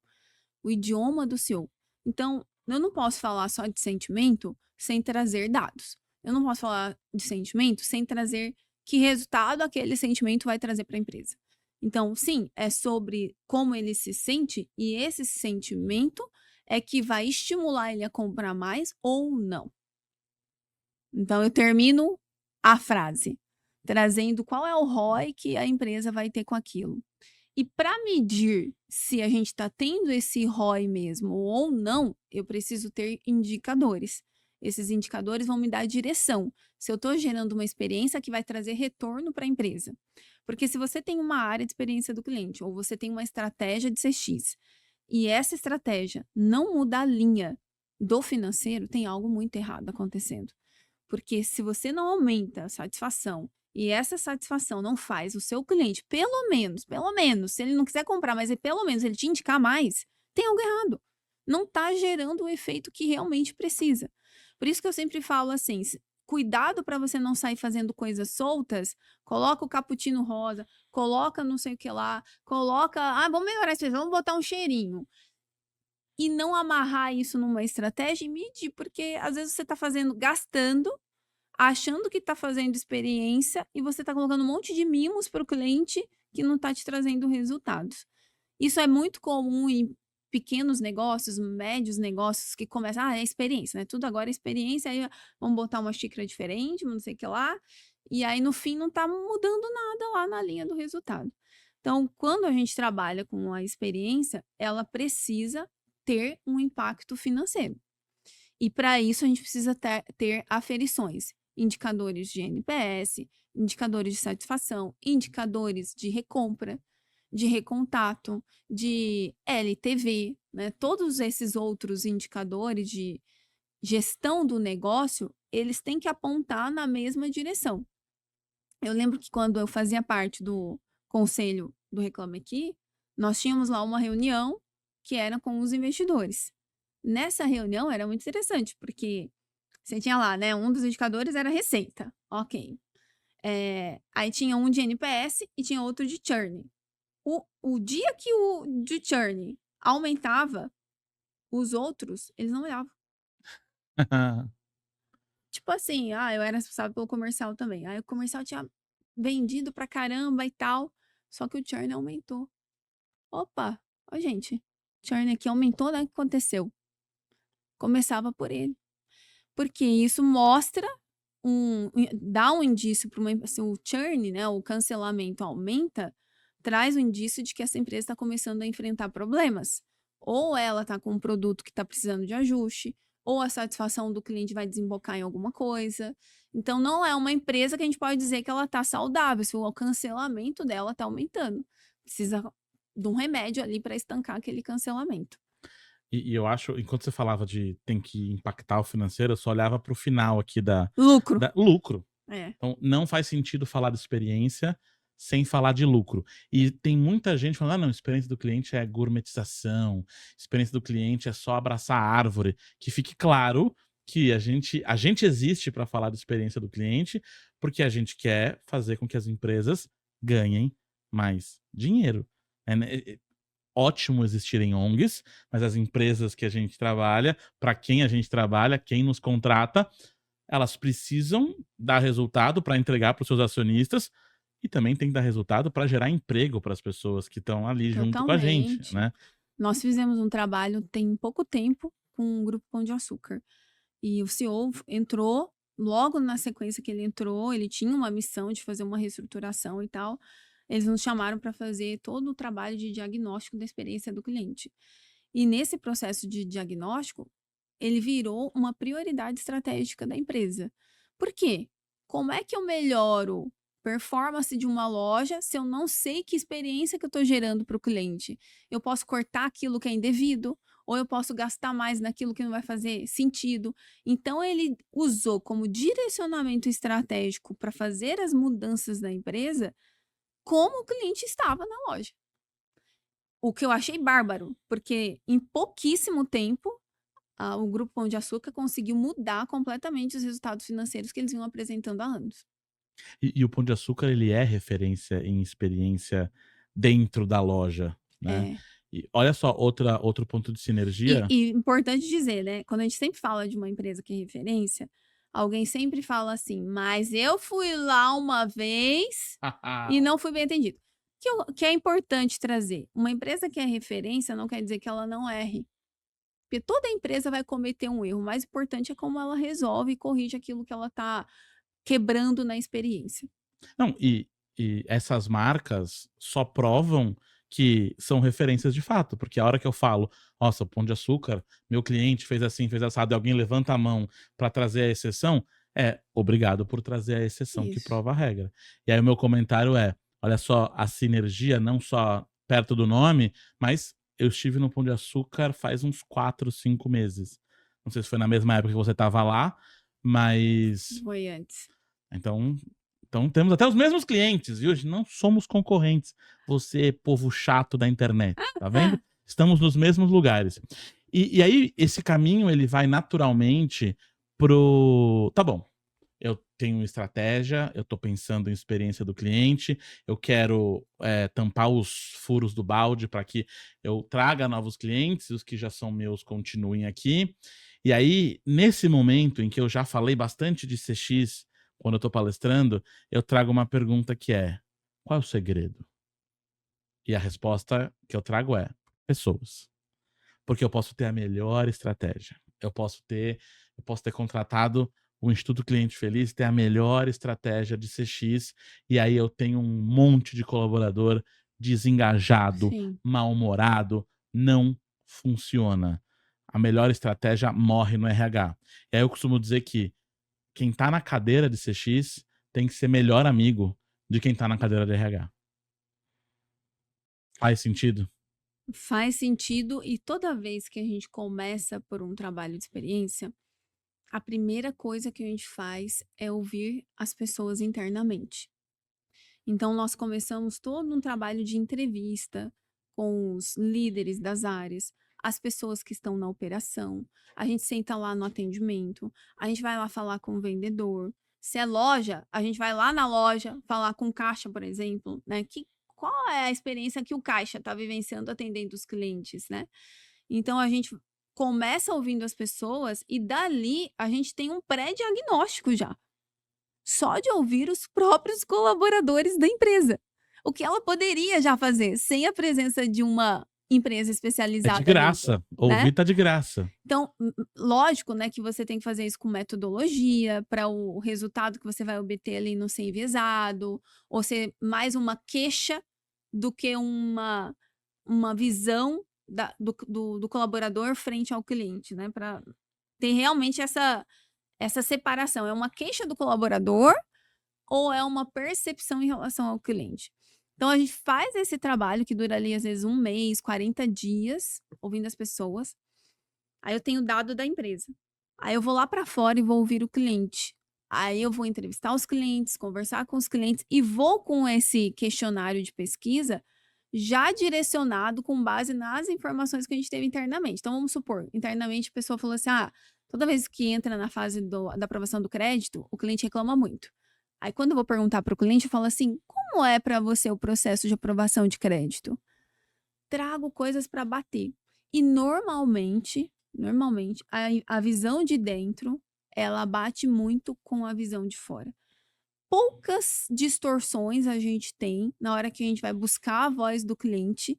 o idioma do CEO. Então, eu não posso falar só de sentimento sem trazer dados. Eu não posso falar de sentimento sem trazer que resultado aquele sentimento vai trazer para a empresa. Então, sim, é sobre como ele se sente e esse sentimento é que vai estimular ele a comprar mais ou não. Então, eu termino a frase trazendo qual é o ROI que a empresa vai ter com aquilo. E para medir se a gente está tendo esse ROI mesmo ou não, eu preciso ter indicadores. Esses indicadores vão me dar direção. Se eu estou gerando uma experiência que vai trazer retorno para a empresa. Porque se você tem uma área de experiência do cliente ou você tem uma estratégia de CX e essa estratégia não muda a linha do financeiro, tem algo muito errado acontecendo. Porque se você não aumenta a satisfação e essa satisfação não faz o seu cliente, pelo menos, se ele não quiser comprar, mas pelo menos ele te indicar mais, tem algo errado. Não está gerando o efeito que realmente precisa. Por isso que eu sempre falo assim, cuidado para você não sair fazendo coisas soltas, coloca o cappuccino rosa, coloca não sei o que lá, coloca, vamos melhorar isso, vamos botar um cheirinho. E não amarrar isso numa estratégia e medir, porque às vezes você está gastando, achando que está fazendo experiência e você está colocando um monte de mimos para o cliente que não está te trazendo resultados. Isso é muito comum em pequenos negócios, médios negócios que começam, é experiência, né? Tudo agora é experiência, aí vamos botar uma xícara diferente, não sei o que lá, e aí no fim não está mudando nada lá na linha do resultado. Então, quando a gente trabalha com a experiência, ela precisa ter um impacto financeiro. E para isso a gente precisa ter aferições, indicadores de NPS, indicadores de satisfação, indicadores de recompra, de recontato, de LTV, né? Todos esses outros indicadores de gestão do negócio, eles têm que apontar na mesma direção. Eu lembro que quando eu fazia parte do conselho do Reclame Aqui, nós tínhamos lá uma reunião que era com os investidores. Nessa reunião era muito interessante, porque você tinha lá, né? Um dos indicadores era receita. Ok. Aí tinha um de NPS e tinha outro de churn. O dia que o de churn aumentava, os outros, eles não olhavam. Tipo assim, eu era responsável pelo comercial também. Aí o comercial tinha vendido pra caramba e tal, só que o churn aumentou. Opa, ó gente, churn aqui aumentou, né? O que aconteceu? Começava por ele. Porque isso mostra dá um indício para o churn, né, o cancelamento aumenta, traz um indício de que essa empresa está começando a enfrentar problemas. Ou ela está com um produto que está precisando de ajuste, ou a satisfação do cliente vai desembocar em alguma coisa. Então, não é uma empresa que a gente pode dizer que ela está saudável, se o cancelamento dela está aumentando. Precisa de um remédio ali para estancar aquele cancelamento. E eu acho, enquanto você falava de tem que impactar o financeiro, eu só olhava para o final aqui Lucro. lucro. É. Então, não faz sentido falar de experiência sem falar de lucro. E tem muita gente falando, não, experiência do cliente é gourmetização, experiência do cliente é só abraçar a árvore. Que fique claro que a gente existe para falar de experiência do cliente, porque a gente quer fazer com que as empresas ganhem mais dinheiro. É ótimo existirem ONGs, mas as empresas que a gente trabalha, para quem a gente trabalha, quem nos contrata, elas precisam dar resultado para entregar para os seus acionistas e também tem que dar resultado para gerar emprego para as pessoas que estão ali junto com a gente, Totalmente. né? Nós fizemos um trabalho tem pouco tempo com o Grupo Pão de Açúcar. E o CEO entrou, logo na sequência que ele entrou, ele tinha uma missão de fazer uma reestruturação e tal. Eles nos chamaram para fazer todo o trabalho de diagnóstico da experiência do cliente. E nesse processo de diagnóstico, ele virou uma prioridade estratégica da empresa. Por quê? Como é que eu melhoro performance de uma loja se eu não sei que experiência que eu estou gerando para o cliente? Eu posso cortar aquilo que é indevido, ou eu posso gastar mais naquilo que não vai fazer sentido. Então, ele usou como direcionamento estratégico para fazer as mudanças da empresa como o cliente estava na loja. O que eu achei bárbaro, porque em pouquíssimo tempo o Grupo Pão de Açúcar conseguiu mudar completamente os resultados financeiros que eles vinham apresentando há anos. E o Pão de Açúcar, ele é referência em experiência dentro da loja, né? É. E olha só, outro ponto de sinergia. E importante dizer, né? Quando a gente sempre fala de uma empresa que é referência, alguém sempre fala assim, mas eu fui lá uma vez e não fui bem atendido. que é importante trazer? Uma empresa que é referência não quer dizer que ela não erre. Porque toda empresa vai cometer um erro. O mais importante é como ela resolve e corrige aquilo que ela está quebrando na experiência. Não, e essas marcas só provam que são referências de fato, porque a hora que eu falo: "Nossa, o Pão de Açúcar, meu cliente fez assim, fez assado", e alguém levanta a mão para trazer a exceção, obrigado por trazer a exceção que Isso. prova a regra. E aí o meu comentário é: "Olha só a sinergia, não só perto do nome, mas eu estive no Pão de Açúcar faz uns 4, 5 meses". Não sei se foi na mesma época que você estava lá, mas Foi antes. então temos até os mesmos clientes, viu? Não somos concorrentes. Você, povo chato da internet, tá vendo? Estamos nos mesmos lugares. E aí esse caminho ele vai naturalmente pro tá bom, eu tenho estratégia, eu tô pensando em experiência do cliente, eu quero, tampar os furos do balde para que eu traga novos clientes, os que já são meus continuem aqui. E aí, nesse momento em que eu já falei bastante de CX, quando eu tô palestrando, eu trago uma pergunta que é: "Qual é o segredo?" E a resposta que eu trago é: pessoas. Porque eu posso ter a melhor estratégia. Eu posso ter contratado o Instituto Cliente Feliz, ter a melhor estratégia de CX, e aí eu tenho um monte de colaborador desengajado, Sim. mal-humorado, não funciona. A melhor estratégia morre no RH. E aí eu costumo dizer que quem tá na cadeira de CX tem que ser melhor amigo de quem tá na cadeira de RH. Faz sentido? Faz sentido e toda vez que a gente começa por um trabalho de experiência, a primeira coisa que a gente faz é ouvir as pessoas internamente. Então, nós começamos todo um trabalho de entrevista com os líderes das áreas, as pessoas que estão na operação. A gente senta lá no atendimento, a gente vai lá falar com o vendedor. Se é loja, a gente vai lá na loja falar com o caixa, por exemplo, né? Qual é a experiência que o caixa está vivenciando atendendo os clientes, né? Então, a gente começa ouvindo as pessoas e dali a gente tem um pré-diagnóstico já só de ouvir os próprios colaboradores da empresa. O que ela poderia já fazer sem a presença de uma empresa É de especializada ali, graça. né. Ouvir tá de graça. Então, lógico, né, que você tem que fazer isso com metodologia, para o resultado que você vai obter ali não ser enviesado, ou ser mais uma queixa do que uma visão do colaborador frente ao cliente, né, para ter realmente essa separação. É uma queixa do colaborador ou é uma percepção em relação ao cliente? Então a gente faz esse trabalho que dura ali às vezes 1 mês, 40 dias, ouvindo as pessoas. Aí eu tenho o dado da empresa. Aí eu vou lá para fora e vou ouvir o cliente. Aí eu vou entrevistar os clientes, conversar com os clientes e vou com esse questionário de pesquisa já direcionado com base nas informações que a gente teve internamente. Então vamos supor, internamente a pessoa falou assim: "Ah, toda vez que entra na fase da aprovação do crédito, o cliente reclama muito". Aí quando eu vou perguntar para o cliente, eu falo assim: "Como é para você o processo de aprovação de crédito?". Trago coisas para bater. E normalmente, a visão de dentro, ela bate muito com a visão de fora. Poucas distorções a gente tem na hora que a gente vai buscar a voz do cliente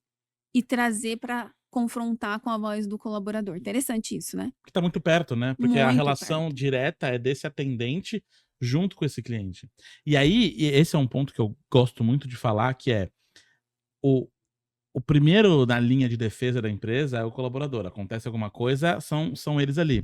e trazer para confrontar com a voz do colaborador. Interessante isso, né? Porque tá muito perto, né, porque a Muito relação perto. direta é desse atendente junto com esse cliente. E aí, esse é um ponto que eu gosto muito de falar, que é o o primeiro na linha de defesa da empresa é o colaborador, acontece alguma coisa, são eles ali.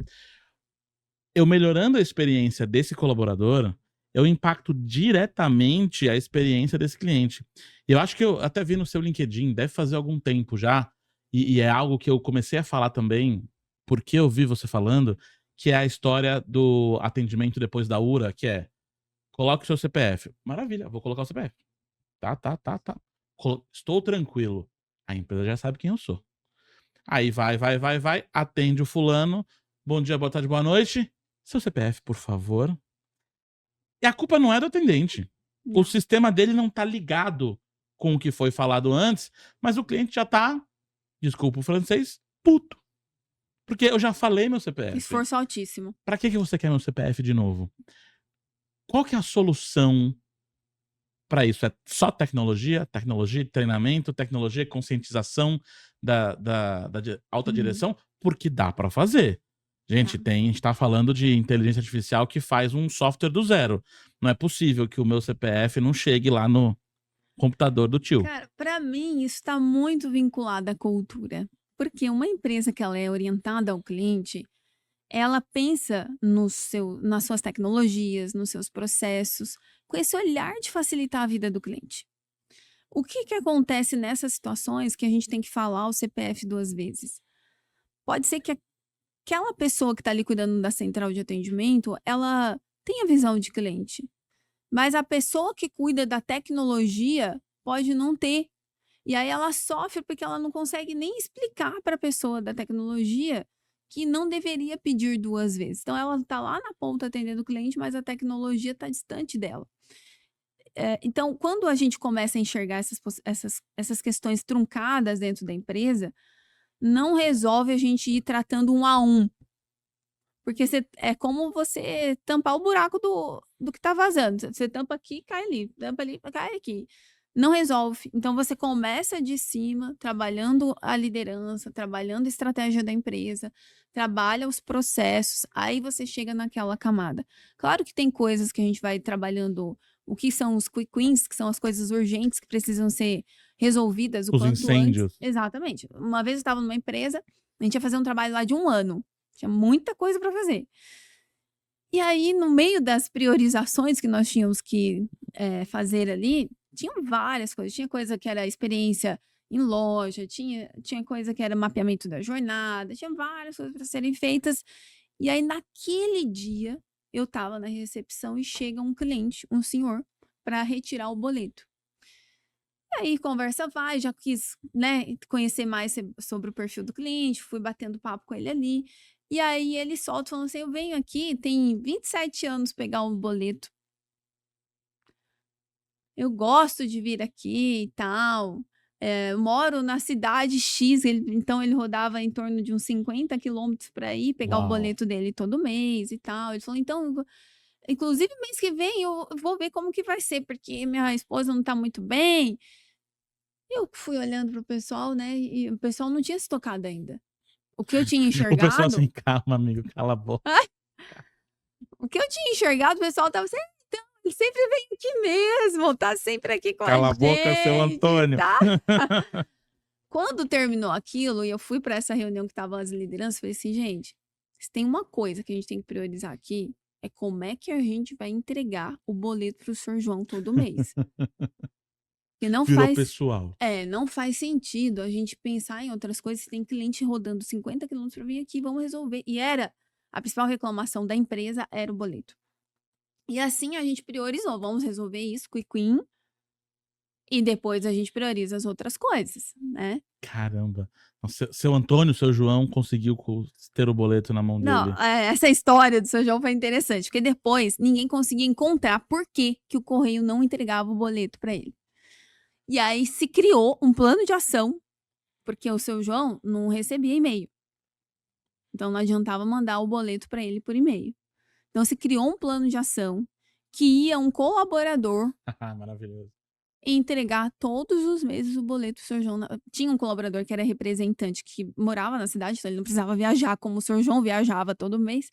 Eu melhorando a experiência desse colaborador, eu impacto diretamente a experiência desse cliente. Eu acho que eu até vi no seu LinkedIn, deve fazer algum tempo já, e é algo que eu comecei a falar também, porque eu vi você falando, que é a história do atendimento depois da URA, que é: "Coloque o seu CPF". Maravilha, vou colocar o CPF. Tá. Estou tranquilo. A empresa já sabe quem eu sou. Aí vai, atende o fulano: "Bom dia, boa tarde, boa noite. Seu CPF, por favor". E a culpa não é do atendente. O Não. sistema dele não tá ligado com o que foi falado antes, mas o cliente já tá, desculpa o francês, puto. Porque eu já falei meu CPF. Esforço altíssimo. Pra que você quer meu CPF de novo? Qual que é a solução para isso é só tecnologia, tecnologia de treinamento, tecnologia de conscientização da alta Uhum. direção, porque dá para fazer. Tá. A gente tá falando de inteligência artificial que faz um software do zero. Não é possível que o meu CPF não chegue lá no computador do tio. Cara, para mim isso está muito vinculado à cultura, porque uma empresa que ela é orientada ao cliente, ela pensa nas suas tecnologias, nos seus processos, com esse olhar de facilitar a vida do cliente. O que que acontece nessas situações que a gente tem que falar o CPF 2 vezes? Pode ser que aquela pessoa que está ali cuidando da central de atendimento, ela tenha visão de cliente, mas a pessoa que cuida da tecnologia pode não ter. E aí ela sofre porque ela não consegue nem explicar para a pessoa da tecnologia que não deveria pedir 2 vezes. Então ela está lá na ponta atendendo o cliente, mas a tecnologia está distante dela. Então quando a gente começa a enxergar essas questões truncadas dentro da empresa, não resolve a gente ir tratando um a um. Porque é como você tampar o buraco do que está vazando. Você tampa aqui, cai ali. Tampa ali, cai aqui. Não resolve. Então você começa de cima, trabalhando a liderança, trabalhando a estratégia da empresa, trabalha os processos, aí você chega naquela camada. Claro que tem coisas que a gente vai trabalhando, o que são os quick wins, que são as coisas urgentes que precisam ser resolvidas o Os quanto antes. incêndios. Exatamente. Uma vez eu estava numa empresa, a gente ia fazer um trabalho lá de 1 ano. Tinha muita coisa para fazer. E aí, no meio das priorizações que nós tínhamos que fazer ali, tinham várias coisas. Tinha coisa que era experiência em loja, tinha coisa que era mapeamento da jornada, tinha várias coisas para serem feitas. E aí, naquele dia, eu estava na recepção e chega um cliente, um senhor, para retirar o boleto. E aí, conversa vai, já quis, né, conhecer mais sobre o perfil do cliente, fui batendo papo com ele ali. E aí ele solta falando assim: eu venho aqui, tem 27 anos pegar um boleto. Eu gosto de vir aqui e tal. Eu moro na cidade X, então ele rodava em torno de uns 50 quilômetros para ir pegar o Uau. boleto dele todo mês e tal. Ele falou: então, inclusive mês que vem eu vou ver como que vai ser, porque minha esposa não tá muito bem. Eu fui olhando pro pessoal, né, e o pessoal não tinha se tocado ainda. O que eu tinha O pessoal assim, enxergado calma, amigo, cala a boca. o que eu tinha enxergado, o pessoal estava sempre: "Então, ele sempre vem aqui mesmo, tá sempre aqui com a Cala a boca, seu gente e Antônio. tal". Quando terminou aquilo e eu fui para essa reunião que estavam as lideranças, falei assim: "Gente, se tem uma coisa que a gente tem que priorizar aqui, é como é que a gente vai entregar o boleto para o senhor João todo mês". Porque Virou pessoal. não faz sentido a gente pensar em outras coisas, se tem cliente rodando 50 quilômetros para vir aqui, vamos resolver. E a principal reclamação da empresa era o boleto. E assim a gente priorizou, vamos resolver isso, quick win, e depois a gente prioriza as outras coisas, né. Caramba. Nossa, seu Antônio, seu João conseguiu ter o boleto na mão Não, dele. essa história do seu João foi interessante, porque depois ninguém conseguia encontrar por que que o correio não entregava o boleto para ele. E aí se criou um plano de ação, porque o seu João não recebia e-mail. Então não adiantava mandar o boleto para ele por e-mail. Então se criou um plano de ação que ia um colaborador Maravilhoso. entregar todos os meses o boleto do Sr. João. Tinha um colaborador que era representante que morava na cidade, então ele não precisava viajar como o Sr. João viajava todo mês,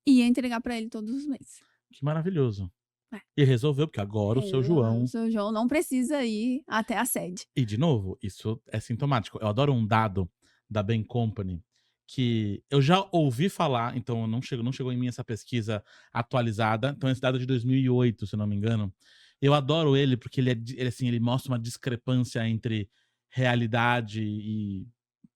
e ia entregar para ele todos os meses. Que maravilhoso. É. E resolveu, porque agora o seu O João... Sr. João não precisa ir até a sede. E, de novo, isso é sintomático. Eu adoro um dado da Bain Company que eu já ouvi falar, então não chegou em mim essa pesquisa atualizada. Então esse dado é de 2008, se eu não me engano. Eu adoro ele porque ele mostra uma discrepância entre realidade e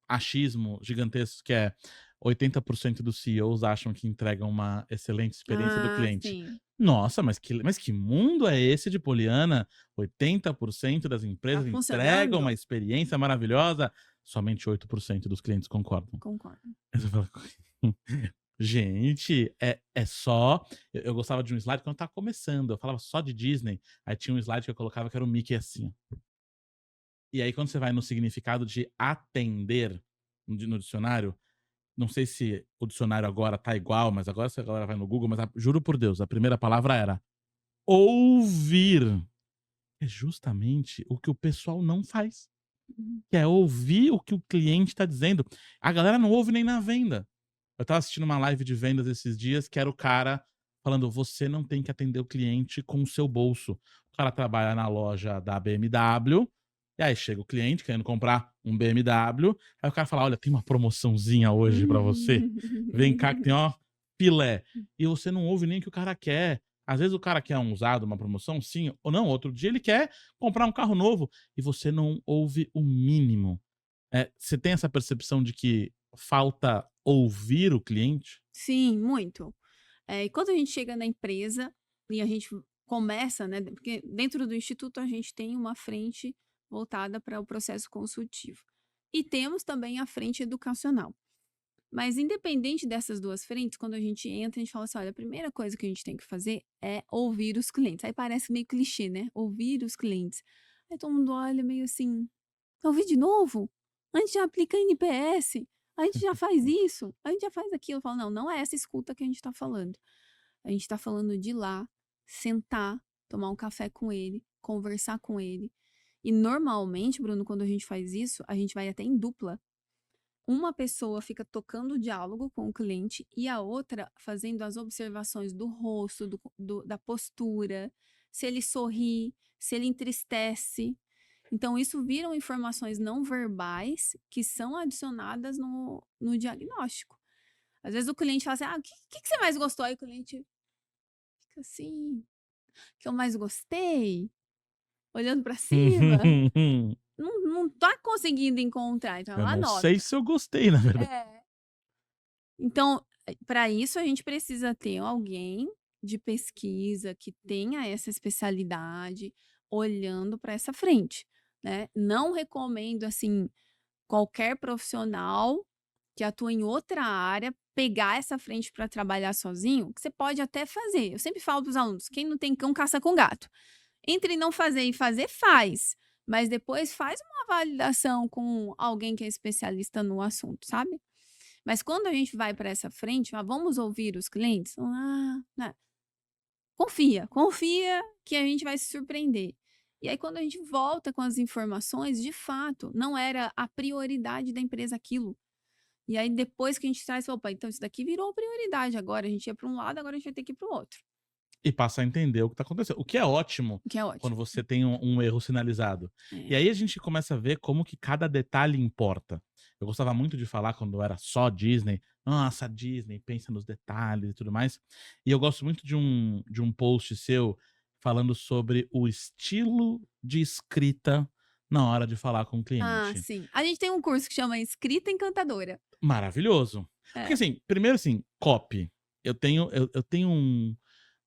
achismo gigantesco, que é 80% dos CEOs acham que entregam uma excelente experiência do cliente. Sim. Nossa, mas que mundo é esse de Poliana? 80% das empresas entregam funcionando? uma experiência maravilhosa, somente 8% dos clientes concordam. Concordo. Aí você fala, gente, é só... Eu gostava de um slide quando eu tava começando, eu falava só de Disney, aí tinha um slide que eu colocava que era o Mickey assim. E aí quando você vai no significado de atender no dicionário, não sei se o dicionário agora tá igual, mas agora se a galera vai no Google, mas juro por Deus, a primeira palavra era ouvir. é justamente o que o pessoal não faz, Uhum. que é ouvir o que o cliente está dizendo. A galera não ouve nem na venda. Eu estava assistindo uma live de vendas esses dias, que era o cara falando: "Você não tem que atender o cliente com o seu bolso". O cara trabalha na loja da BMW, e aí chega o cliente querendo comprar um BMW, aí o cara fala: "Olha, tem uma promoçãozinha hoje pra você, vem cá que tem, ó, filé". E você não ouve nem o que o cara quer. Às vezes o cara quer um usado, uma promoção, sim ou não, outro dia ele quer comprar um carro novo, e você não ouve o mínimo. Você tem essa percepção de que falta ouvir o cliente? Sim, muito. E quando a gente chega na empresa e a gente começa, né, porque dentro do instituto a gente tem uma frente voltada para o processo consultivo. E temos também a frente educacional. Mas independente dessas 2 frentes, quando a gente entra, a gente fala assim: "Olha, a primeira coisa que a gente tem que fazer é ouvir os clientes". Aí parece meio clichê, né, ouvir os clientes. Aí todo mundo olha meio assim: "Ouvir de novo? A gente já aplica NPS, a gente já faz isso, a gente já faz aquilo". Eu falo: "Não, não é essa escuta que a gente está falando. A gente está falando de ir lá, sentar, tomar um café com ele, conversar com ele". E normalmente, Bruno, quando a gente faz isso, a gente vai até em dupla. Uma pessoa fica tocando o diálogo com o cliente e a outra fazendo as observações do rosto, da postura, se ele sorri, se ele entristece. Então, isso viram informações não verbais que são adicionadas no diagnóstico. Às vezes o cliente fala assim: "Ah, o que você mais gostou?" Aí o cliente fica assim: "O que eu mais gostei?" Olhando para cima, não tá conseguindo encontrar, então Eu ela não anota. sei se eu gostei, na verdade. É. Então, para isso a gente precisa ter alguém de pesquisa que tenha essa especialidade olhando para essa frente, né. Não recomendo, assim, qualquer profissional que atua em outra área pegar essa frente para trabalhar sozinho, que você pode até fazer. Eu sempre falo para os alunos: "Quem não tem cão, caça com gato". Entre não fazer e fazer, faz, mas depois faz uma validação com alguém que é especialista no assunto, sabe. Mas quando a gente vai para essa frente, vamos ouvir os clientes? Né, confia, confia que a gente vai se surpreender. E aí quando a gente volta com as informações, de fato, não era a prioridade da empresa aquilo. E aí depois que a gente traz, opa, então isso daqui virou prioridade agora, a gente ia para um lado, agora a gente vai ter que ir para o outro, E passa a entender o que está acontecendo, o que é ótimo o que é quando ótimo. você tem um erro sinalizado. E É. aí a gente começa a ver como que cada detalhe importa. Eu gostava muito de falar quando era só Disney: "Nossa, a Disney pensa nos detalhes e tudo mais". E eu gosto muito de um post seu falando sobre o estilo de escrita na hora de falar com o Ah, cliente. sim. A gente tem um curso que chama Escrita Encantadora. Maravilhoso. Porque É. assim, primeiro assim, copy, eu tenho um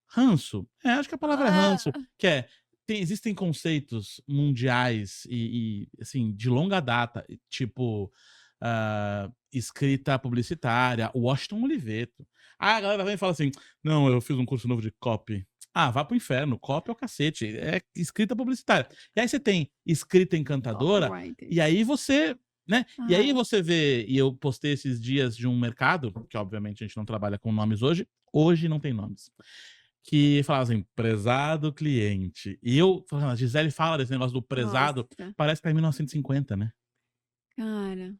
ranço, acho que a palavra é ranço, Ah, que existem conceitos mundiais e, assim, de longa data, tipo, escrita publicitária, Washington Oliveto. Aí a galera vem e fala assim: "Não, eu fiz um curso novo de copy". Ah, vá pro inferno, copy é o cacete, é escrita publicitária. E aí você tem escrita encantadora, copywriter. e aí você, né, e aí Aham. você vê, e eu postei esses dias de um mercado, que obviamente a gente não trabalha com nomes hoje não tem nomes, que falava assim: "Prezado cliente". E eu falava: "A Gisele fala desse negócio do prezado, Nossa, parece que tá em 1950, né". cara,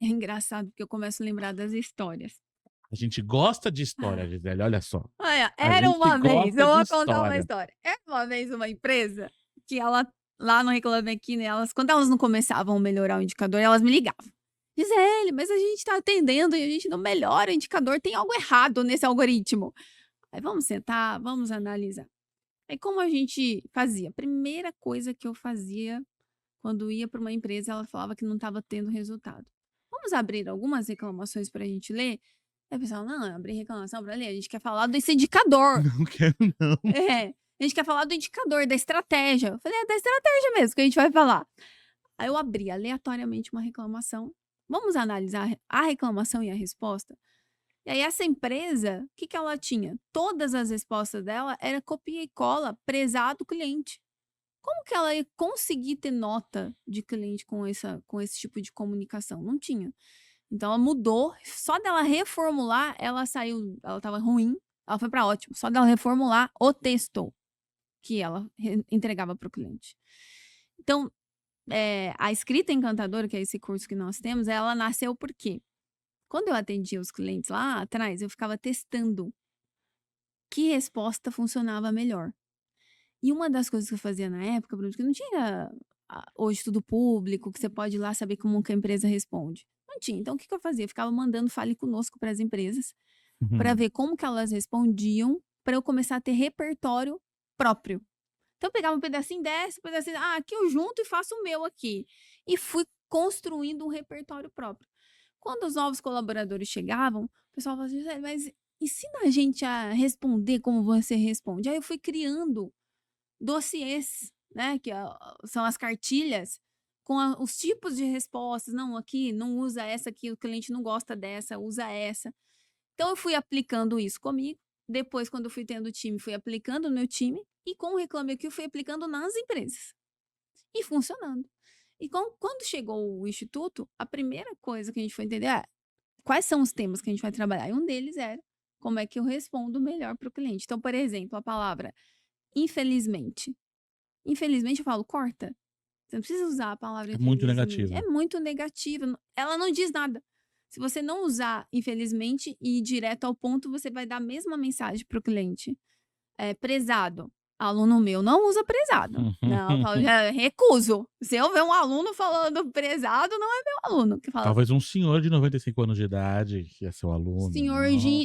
é engraçado porque eu começo a lembrar das histórias. A gente gosta de história, Gisele, olha só. Olha, A era gente uma vez, gosta eu de vou contar uma história. história. Era uma vez uma empresa que ela lá no Reclame Aqui, né, quando elas não começavam a melhorar o indicador, elas me ligavam: "Gisele, mas a gente tá atendendo e a gente não melhora o indicador, tem algo errado nesse algoritmo". Aí vamos sentar, vamos analisar. Aí como a gente fazia? Primeira coisa que eu fazia quando ia para uma empresa, ela falava que não estava tendo resultado. Vamos abrir algumas reclamações para a gente ler? Aí o pessoal, não, abrir reclamação para ler, a gente quer falar desse indicador. Não quero não. É, a gente quer falar do indicador, da estratégia. Eu falei, é da estratégia mesmo que a gente vai falar. Aí eu abri aleatoriamente uma reclamação. Vamos analisar a reclamação e a resposta? E aí essa empresa, o que que ela tinha? Todas as respostas dela era copia e cola, prezado cliente. Como que ela ia conseguir ter nota de cliente com esse tipo de comunicação? Não tinha. Então ela mudou, só dela reformular, ela saiu, ela estava ruim, ela foi para ótimo, só dela reformular o texto. que ela entregava para o cliente. Então, a escrita encantadora, que é esse curso que nós temos, ela nasceu por quê? Quando eu atendia os clientes lá atrás, eu ficava testando que resposta funcionava melhor. E uma das coisas que eu fazia na época, Bruno, que não tinha hoje tudo público, que você pode ir lá saber como que a empresa responde. Não tinha. Então, o que eu fazia? Eu ficava mandando fale conosco para as empresas, para ver como que elas respondiam, para eu começar a ter repertório próprio. Então, eu pegava um pedacinho dessa, um pedacinho, aqui eu junto e faço o meu aqui. E fui construindo um repertório próprio. Quando os novos colaboradores chegavam, o pessoal falava assim, mas ensina a gente a responder como você responde. Aí eu fui criando dossiês, né, que são as cartilhas, com os tipos de respostas. Não, aqui não usa essa aqui, o cliente não gosta dessa, usa essa. Então eu fui aplicando isso comigo. Depois, quando eu fui tendo time, fui aplicando no meu time. E com o Reclame Aqui, eu fui aplicando nas empresas. E funcionando. E quando chegou o instituto, a primeira coisa que a gente foi entender quais são os temas que a gente vai trabalhar. E um deles era como é que eu respondo melhor para o cliente. Então, por exemplo, a palavra infelizmente. Infelizmente, eu falo, corta. Você não precisa usar a palavra É muito infelizmente. É negativa. muito negativa. Ela não diz nada. Se você não usar infelizmente e ir direto ao ponto, você vai dar a mesma mensagem para o cliente. Prezado. Aluno meu não usa prezado. Não, eu falo, já recuso. Se eu ver um aluno falando prezado, não é meu aluno. Que fala, Talvez um senhor de 95 anos de idade, que é seu aluno.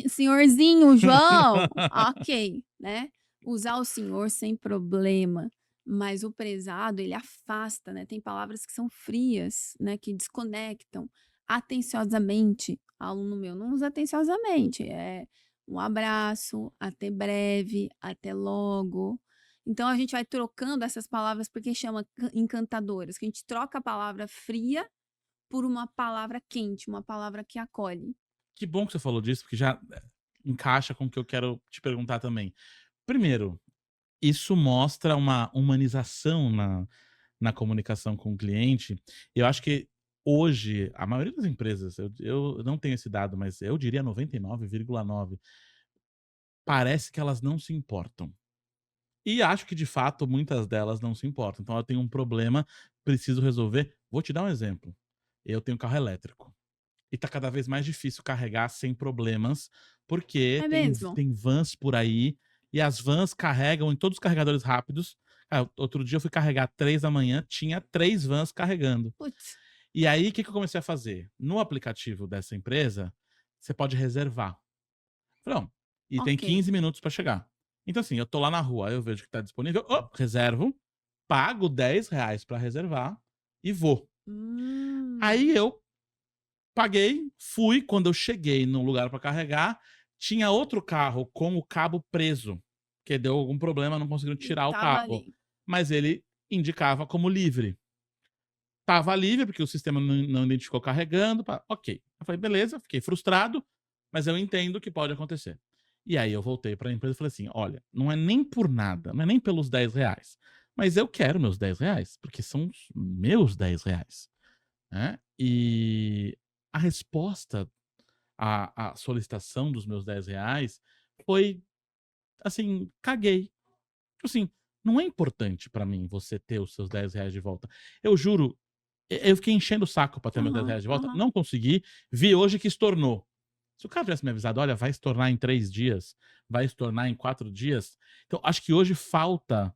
senhorzinho João, ok, né? Usar o senhor sem problema, mas o prezado, ele afasta, né? Tem palavras que são frias, né? Que desconectam. Atenciosamente, aluno meu não usa atenciosamente, é um abraço, até breve, até logo. Então, a gente vai trocando essas palavras porque chama encantadoras, que a gente troca a palavra fria por uma palavra quente, uma palavra que acolhe. Que bom que você falou disso, porque já encaixa com o que eu quero te perguntar também. Primeiro, isso mostra uma humanização na comunicação com o cliente. Eu acho que hoje, a maioria das empresas, eu não tenho esse dado, mas eu diria 99,9, parece que elas não se importam. E acho que de fato muitas delas não se importam. Então eu tenho um problema, preciso resolver. Vou te dar um exemplo. Eu tenho carro elétrico. E tá cada vez mais difícil carregar sem problemas, porque É tem mesmo? tem vans por aí, e as vans carregam em todos os carregadores rápidos. Outro dia eu fui carregar 3 da manhã, tinha 3 vans carregando. Putz, E aí, o que que eu comecei a fazer? No aplicativo dessa empresa, você pode reservar. Falei: "Não", e tem ok. 15 minutos pra chegar. Então, assim, eu tô lá na rua, aí eu vejo que tá disponível, reservo, pago R$ 10 pra reservar e vou. Hum, Aí eu paguei, fui, quando eu cheguei no lugar pra carregar, tinha outro carro com o cabo preso, que deu algum problema, não conseguiram e tirar o tava cabo, ali. mas ele indicava como livre. Tava livre, porque o sistema não identificou carregando, ok. Eu falei: "Beleza", fiquei frustrado, mas eu entendo que pode acontecer. E aí eu voltei pra empresa e falei assim: "Olha, não é nem por nada, não é nem pelos R$ 10, mas eu quero meus R$ 10, porque são os meus R$ 10, né". E a resposta à solicitação dos meus R$ 10 foi assim: "Caguei". Tipo assim, não é importante pra mim você ter os seus R$ 10 de volta. Eu juro, eu fiquei enchendo o saco pra ter meus Aham, R$ 10 de volta, aham. não consegui, vi hoje que estornou. Se o cara tivesse me avisado: "Olha, vai estornar em 3 dias, vai estornar em 4 dias", então acho que hoje falta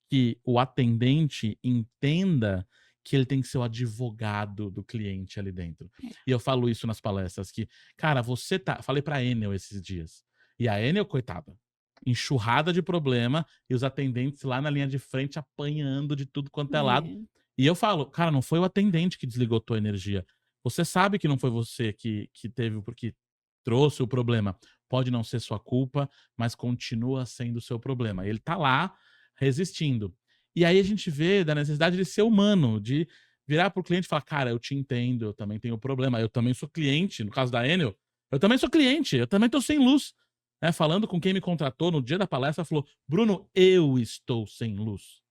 que o atendente entenda que ele tem que ser o advogado do cliente ali dentro. E eu falo isso nas palestras que, cara, você tá, falei pra Enel esses dias, e a Enel, coitada, enxurrada de problema e os atendentes lá na linha de frente apanhando de tudo quanto é lado. É. E eu falo: "Cara, não foi o atendente que desligou tua energia. Você sabe que não foi você que teve, porque trouxe o problema. Pode não ser sua culpa, mas continua sendo seu problema". Ele tá lá resistindo. E aí a gente vê da necessidade de ser humano, de virar para o cliente e falar: "Cara, eu te entendo, eu também tenho problema, eu também sou cliente", no caso da Enel, eu também sou cliente, eu também tô sem luz. Né, falando com quem me contratou no dia da palestra, falou: "Bruno, eu estou sem luz,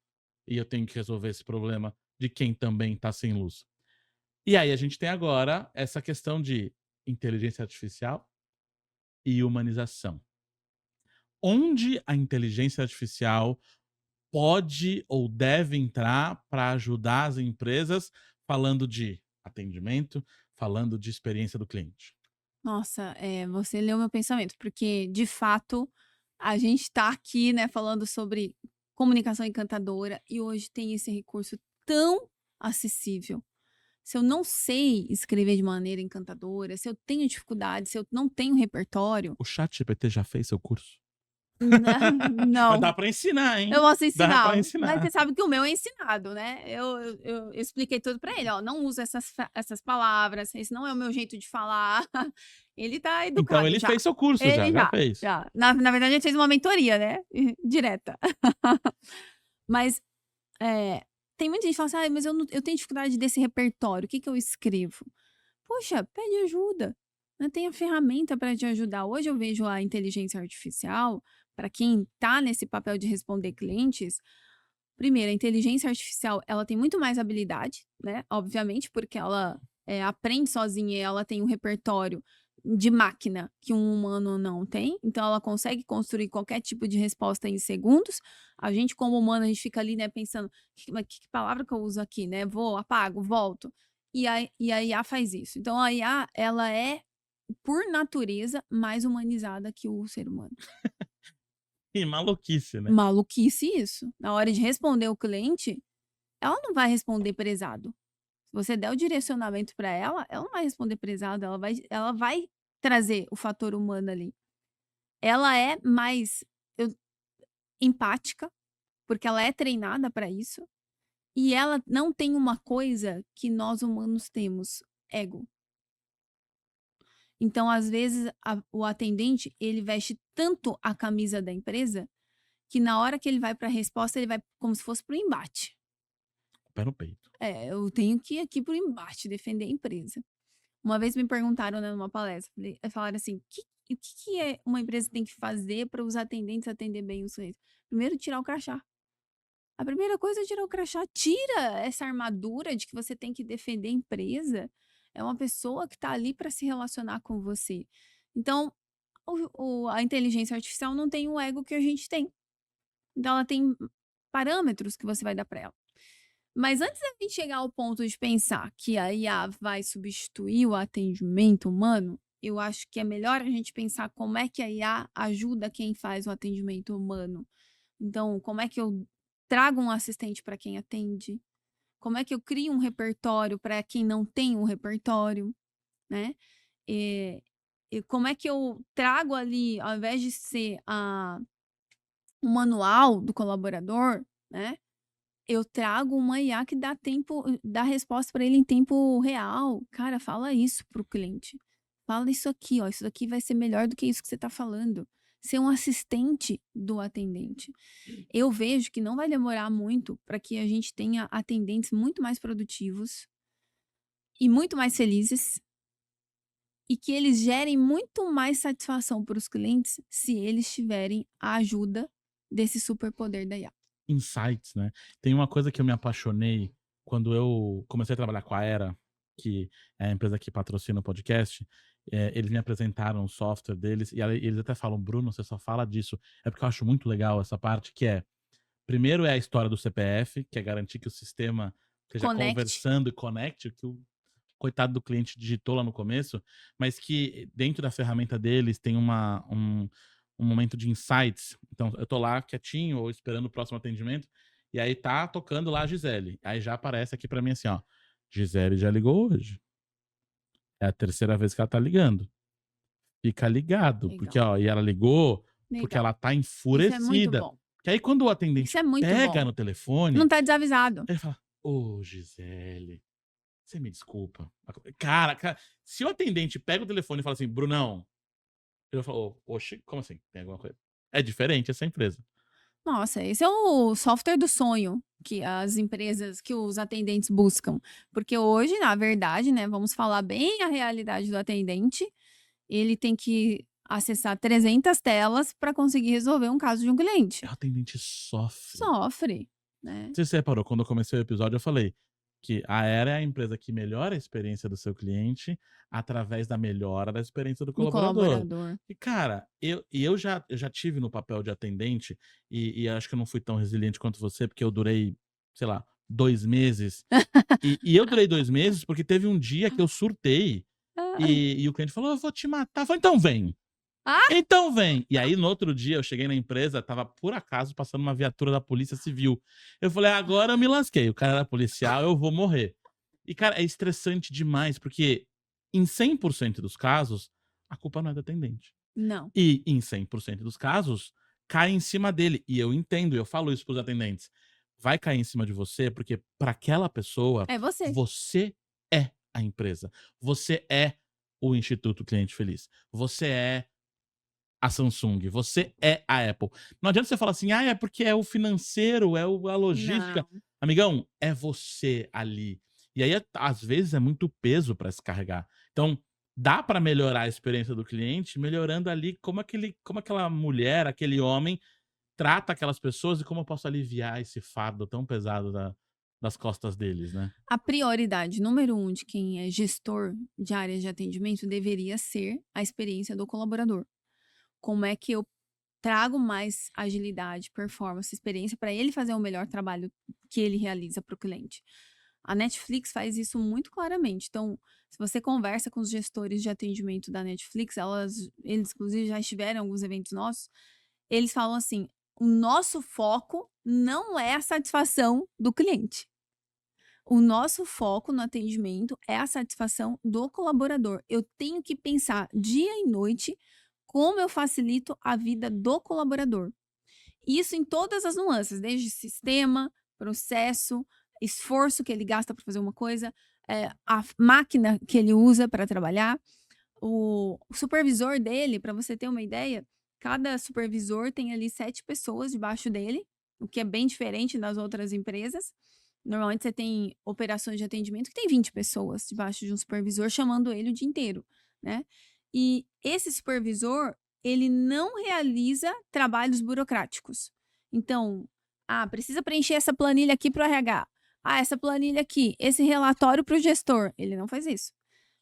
e eu tenho que resolver esse problema de quem também está sem luz". E aí a gente tem agora essa questão de inteligência artificial e humanização. Onde a inteligência artificial pode ou deve entrar para ajudar as empresas falando de atendimento, falando de experiência do cliente? Nossa, você leu meu pensamento, porque de fato a gente tá aqui, né, falando sobre comunicação encantadora e hoje tem esse recurso tão acessível. Se eu não sei escrever de maneira encantadora, se eu tenho dificuldade, se eu não tenho repertório, O ChatGPT já fez seu curso? Mas dá não. para ensinar, Eu hein? posso Dá para ensinar, mas você ensinar. sabe que o meu é ensinado, né. Eu expliquei tudo pra ele: "Ó, não usa essas palavras, esse não é o meu jeito de falar". Ele tá Então educado ele já. fez seu curso já, Ele já já, fez. já. Na verdade, ele fez uma mentoria, né, direta. Mas, eh, tem muita gente que fala assim: "Ai, mas eu tenho dificuldade desse repertório, o que que eu escrevo?". Poxa, pede ajuda, né, tem a ferramenta para te ajudar. Hoje eu vejo a inteligência artificial, para quem tá nesse papel de responder clientes, primeiro, a inteligência artificial, ela tem muito mais habilidade, né, obviamente, porque ela, aprende sozinha e ela tem um repertório de máquina que um humano não tem, então ela consegue construir qualquer tipo de resposta em segundos. A gente como humano, a gente fica ali, né, pensando: Que palavra que eu uso aqui, né, vou, apago, volto", e a IA faz isso. Então a IA, ela é, por natureza, mais humanizada que o ser humano. Que maluquice, né? Maluquice isso. Na hora de responder o cliente, ela não vai responder prezado. Se você der o direcionamento para ela não vai responder prezado, ela vai trazer o fator humano ali. Ela é mais eu empática, porque ela é treinada para isso, e ela não tem uma coisa que nós humanos temos: ego. Então, às vezes, o atendente, ele veste tanto a camisa da empresa, que na hora que ele vai para a resposta, ele vai como se fosse para o embate. Pé no peito. Eu tenho que ir aqui para o embate, defender a empresa. Uma vez me perguntaram, né, numa palestra, falaram assim: O que que uma empresa tem que fazer para os atendentes atender bem os clientes?". Primeiro, tirar o crachá. A primeira coisa é tirar o crachá. Tira essa armadura de que você tem que defender a empresa. É uma pessoa que está ali para se relacionar com você. Então, a inteligência artificial não tem o ego que a gente tem. Então, ela tem parâmetros que você vai dar para ela. Mas antes da gente chegar ao ponto de pensar que a IA vai substituir o atendimento humano, eu acho que é melhor a gente pensar como é que a IA ajuda quem faz o atendimento humano. Então, como é que eu trago um assistente para quem atende? Como é que eu crio um repertório para quem não tem um repertório, né? Eh, e como é que eu trago ali, ao invés de ser o manual do colaborador, né? Eu trago uma IA que dá resposta para ele em tempo real. Cara, fala isso para o cliente. Fala isso aqui, ó, isso daqui vai ser melhor do que isso que você está falando. Ser um assistente do atendente. Eu vejo que não vai demorar muito para que a gente tenha atendentes muito mais produtivos e muito mais felizes, e que eles gerem muito mais satisfação para os clientes se eles tiverem a ajuda desse superpoder da IA. Insights, né? Tem uma coisa que eu me apaixonei quando eu comecei a trabalhar com a Era, que é a empresa que patrocina o podcast. Eles me apresentaram o software deles e aí eles até falam: "Bruno, você só fala disso". É porque eu acho muito legal essa parte que é, primeiro é a história do CPF, que é garantir que o sistema esteja Connect. conversando e conecte o que o coitado do cliente digitou lá no começo, mas que dentro da ferramenta deles tem um momento de insights. Então, eu tô lá quietinho ou esperando o próximo atendimento, e aí tá tocando lá a Gisele. Aí já aparece aqui pra mim assim, ó: "Gisele já ligou hoje. É a terceira vez que ela tá ligando. Fica ligado, porque, Legal, ó, e ela ligou porque legal. ela tá Isso é muito enfurecida". bom. Que aí quando o Isso atendente é muito pega bom. no Não telefone, tá desavisado. ele fala: "Ô, Gisele, você me desculpa". Cara, se o atendente pega o telefone e fala assim: "Brunão", eu falo: "Oxe, como assim? Tem alguma coisa?". É diferente essa empresa. Nossa, esse é o software do sonho que as empresas, que os atendentes buscam. Porque hoje, na verdade, né, vamos falar bem a realidade do atendente, ele tem que acessar 300 telas para conseguir resolver um caso de um cliente. O atendente sofre. Sofre, né. Não sei se você reparou, quando eu comecei o episódio eu falei: Que a Era é a empresa que melhora a experiência do seu cliente através da melhora da experiência do Do colaborador. colaborador. E, cara, eu já tive no papel de atendente e acho que eu não fui tão resiliente quanto você, porque eu durei, sei lá, 2 meses. E eu durei 2 meses porque teve um dia que eu surtei e o cliente falou: "Eu vou te matar". Eu falei: "Então vem". Ah! Então vem. E aí, no outro dia, eu cheguei na empresa, tava por acaso passando uma viatura da Polícia Civil. Eu falei: "Agora eu me lasquei, o cara era policial, eu vou morrer". E, cara, é estressante demais, porque em 100% dos casos, a culpa não é do atendente. Não, E em 100% dos casos, cai em cima dele. E eu entendo, eu falo isso para os atendentes. Vai cair em cima de você, porque para aquela pessoa, é você. você é a empresa. Você é o Instituto Cliente Feliz. Você é a Samsung, você é a Apple. Não adianta você falar assim: "Ah, é porque é o financeiro, é a logística". Não. Amigão, é você ali. E aí, às vezes, é muito peso para se carregar. Então, dá para melhorar a experiência do cliente, melhorando ali como aquela mulher, aquele homem trata aquelas pessoas e como eu posso aliviar esse fardo tão pesado das costas deles, né. A prioridade número 1 de quem é gestor de áreas de atendimento deveria ser a experiência do colaborador. Como é que eu trago mais agilidade, performance, experiência para ele fazer o melhor trabalho que ele realiza para o cliente. A Netflix faz isso muito claramente. Então, se você conversa com os gestores de atendimento da Netflix, eles inclusive já estiveram em alguns eventos nossos, eles falam assim: o nosso foco não é a satisfação do cliente. O nosso foco no atendimento é a satisfação do colaborador. Eu tenho que pensar dia e noite como eu facilito a vida do colaborador. Isso em todas as nuances, desde sistema, processo, esforço que ele gasta para fazer uma coisa, a máquina que ele usa para trabalhar. O supervisor dele, para você ter uma ideia, cada supervisor tem ali 7 pessoas debaixo dele, o que é bem diferente das outras empresas. Normalmente você tem operações de atendimento que tem 20 pessoas debaixo de um supervisor chamando ele o dia inteiro, né. E esse supervisor, ele não realiza trabalhos burocráticos. Então, precisa preencher essa planilha aqui para o RH. Essa planilha aqui, esse relatório para o gestor. Ele não faz isso.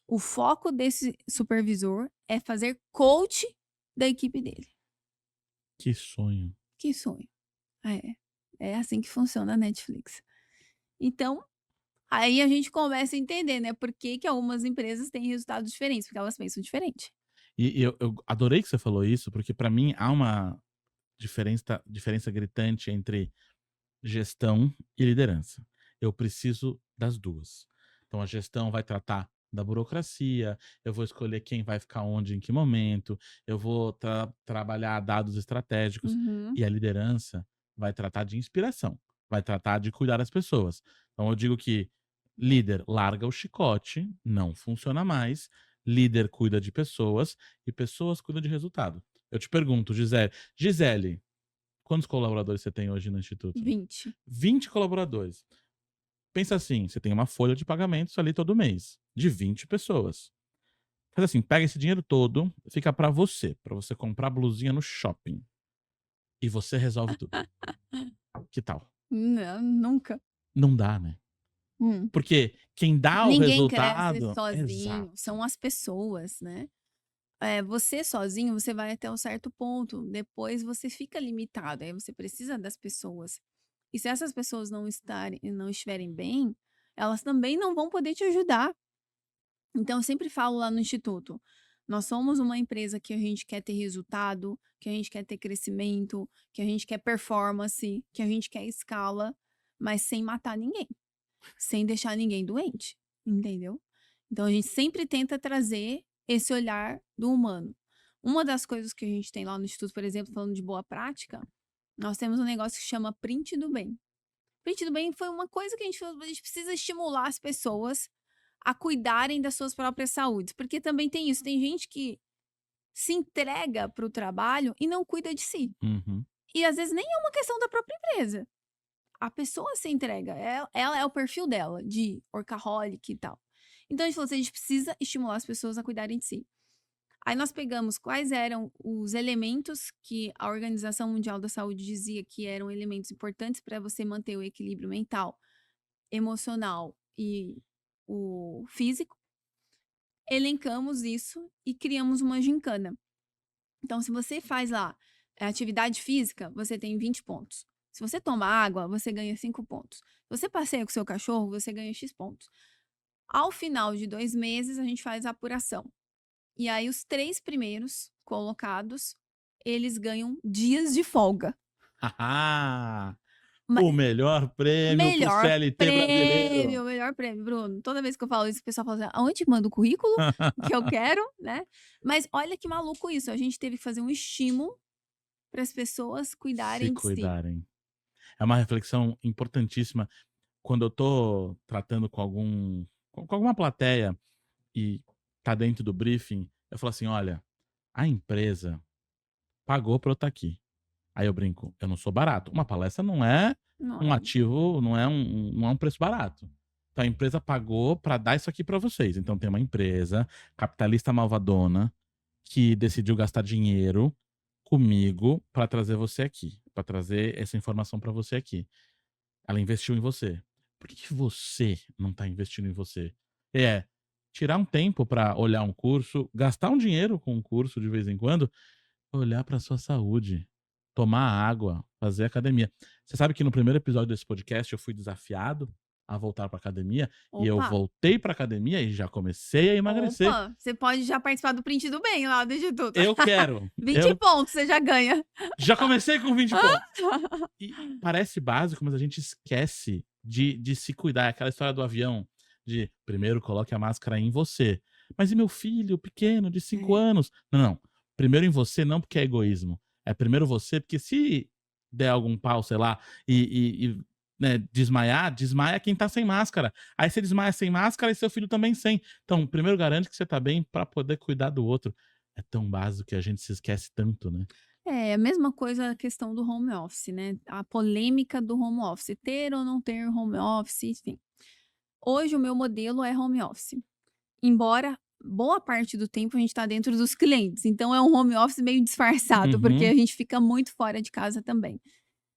O foco desse supervisor é fazer coach da equipe dele. Que sonho. Que sonho. É, é assim que funciona a Netflix. Então, aí a gente começa a entender, né, por que que algumas empresas têm resultados diferentes, porque elas pensam diferente. E eu adorei que você falou isso, porque para mim há uma diferença gritante entre gestão e liderança. Eu preciso das 2. Então a gestão vai tratar da burocracia, eu vou escolher quem vai ficar onde, em que momento, eu vou trabalhar dados estratégicos, Uhum. e a liderança vai tratar de inspiração, vai tratar de cuidar das pessoas. Então eu digo que líder larga o chicote, não funciona mais, líder cuida de pessoas e pessoas cuidam de resultado. Eu te pergunto, Gisele, quantos colaboradores você tem hoje no instituto? 20. 20 colaboradores. Pensa assim, você tem uma folha de pagamentos ali todo mês, de 20 pessoas. Faz assim, pega esse dinheiro todo, fica pra você comprar blusinha no shopping. E você resolve tudo. Que tal? Não, nunca. Não dá, né? Hum. Porque quem dá o Ninguém cresce resultado sozinho, exato. são as pessoas, né. Você sozinho, você vai até um certo ponto, depois você fica limitado, aí você precisa das pessoas. E se essas pessoas não estiverem bem, elas também não vão poder te ajudar. Então eu sempre falo lá no instituto, nós somos uma empresa que a gente quer ter resultado, que a gente quer ter crescimento, que a gente quer performance, que a gente quer escala, mas sem matar ninguém, sem deixar ninguém doente, entendeu? Então a gente sempre tenta trazer esse olhar do humano. Uma das coisas que a gente tem lá no instituto, por exemplo, falando de boa prática, nós temos um negócio que chama print do bem. Print do bem foi uma coisa que a gente falou, a gente precisa estimular as pessoas a cuidarem das suas próprias saúdes, porque também tem isso, tem gente que se entrega para o trabalho e não cuida de si. Uhum. E às vezes nem é uma questão da própria empresa. A pessoa se entrega, ela é o perfil dela, de workaholic e tal. Então a gente falou assim, a gente precisa estimular as pessoas a cuidarem de si. Aí nós pegamos quais eram os elementos que a Organização Mundial da Saúde dizia que eram elementos importantes para você manter o equilíbrio mental, emocional e o físico, elencamos isso e criamos uma gincana. Então, se você faz lá atividade física, você tem 20 pontos. Se você toma água, você ganha 5 pontos. Se você passeia com o seu cachorro, você ganha X pontos. Ao final de 2 meses, a gente faz a apuração. E aí, os 3 primeiros colocados, eles ganham dias de folga. O melhor prêmio pro Melhor CLT brasileiro. prêmio, melhor prêmio, Bruno. Toda vez que eu falo isso, o pessoal fala assim, aonde manda o currículo que eu quero, né? Mas olha que maluco isso. A gente teve que fazer um estímulo para as pessoas cuidarem de si. Se cuidarem. É uma reflexão importantíssima. Quando eu tô tratando com alguma plateia e tá dentro do briefing, eu falo assim, olha, a empresa pagou pra eu estar aqui. Aí eu brinco, eu não sou barato. Uma palestra não é Não um é? ativo, não é um preço barato. Então a empresa pagou pra dar isso aqui pra vocês. Então tem uma empresa capitalista malvadona que decidiu gastar dinheiro comigo pra trazer você aqui, pra trazer essa informação pra você aqui. Ela investiu em você. Por que você não tá investindo em você? Tirar um tempo pra olhar um curso, gastar um dinheiro com um curso de vez em quando, olhar pra sua saúde, tomar água, fazer academia. Você sabe que no primeiro episódio desse podcast eu fui desafiado a voltar pra academia e eu Opa, voltei pra academia e já comecei a emagrecer. opa, você pode já participar do Print do Bem lá do Instituto. Eu quero. 20 pontos, você já ganha. Já comecei com 20 pontos. E parece básico, mas a gente esquece de se cuidar. É aquela história do avião, de primeiro coloque a máscara em você. Mas e meu filho pequeno, de 5 anos? Não. Primeiro em você, não porque é egoísmo. É primeiro você, porque se der algum pau, sei lá, né, desmaia quem tá sem máscara. Aí você desmaia sem máscara e seu filho também sem. Então, primeiro garante que você tá bem pra poder cuidar do outro. É tão básico que a gente se esquece tanto, né? É a mesma coisa a questão do home office, né? A polêmica do home office, ter ou não ter home office, enfim. Hoje o meu modelo é home office. Embora boa parte do tempo a gente está dentro dos clientes, então é um home office meio disfarçado, porque Uhum. a gente fica muito fora de casa também.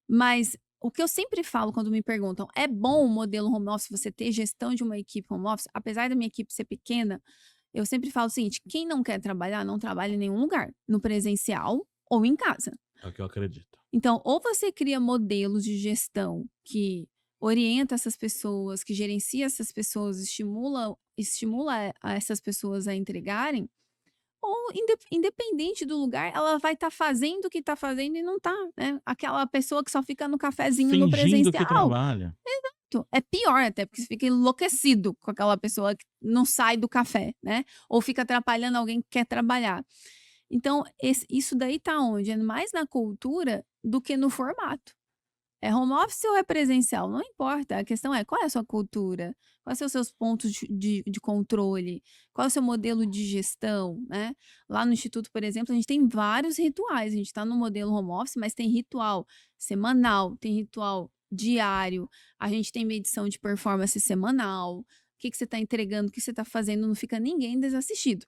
Mas o que eu sempre falo quando me perguntam, é bom o modelo home office, você ter gestão de uma equipe home office? Apesar da minha equipe ser pequena, eu sempre falo o seguinte, quem não quer trabalhar, não trabalha em nenhum lugar, no presencial ou em casa. É o que eu acredito. Então, ou você cria modelos de gestão que orienta essas pessoas, que gerencia essas pessoas, estimula essas pessoas a entregarem, ou independente do lugar, ela vai estar fazendo o que está fazendo e não está, né? Aquela pessoa que só fica no cafezinho no Fingindo que presencial. trabalha. É pior até, porque você fica enlouquecido com aquela pessoa que não sai do café, né? Ou fica atrapalhando alguém que quer trabalhar. Então, isso daí tá onde? É mais na cultura do que no formato. É home office ou é presencial? Não importa. A questão é qual é a sua cultura? Quais são os seus pontos de controle? Qual é o seu modelo de gestão, né? Lá no Instituto, por exemplo, a gente tem vários rituais. A gente está no modelo home office, mas tem ritual semanal, tem ritual diário, a gente tem medição de performance semanal. O que você está entregando, o que você está fazendo, não fica ninguém desassistido.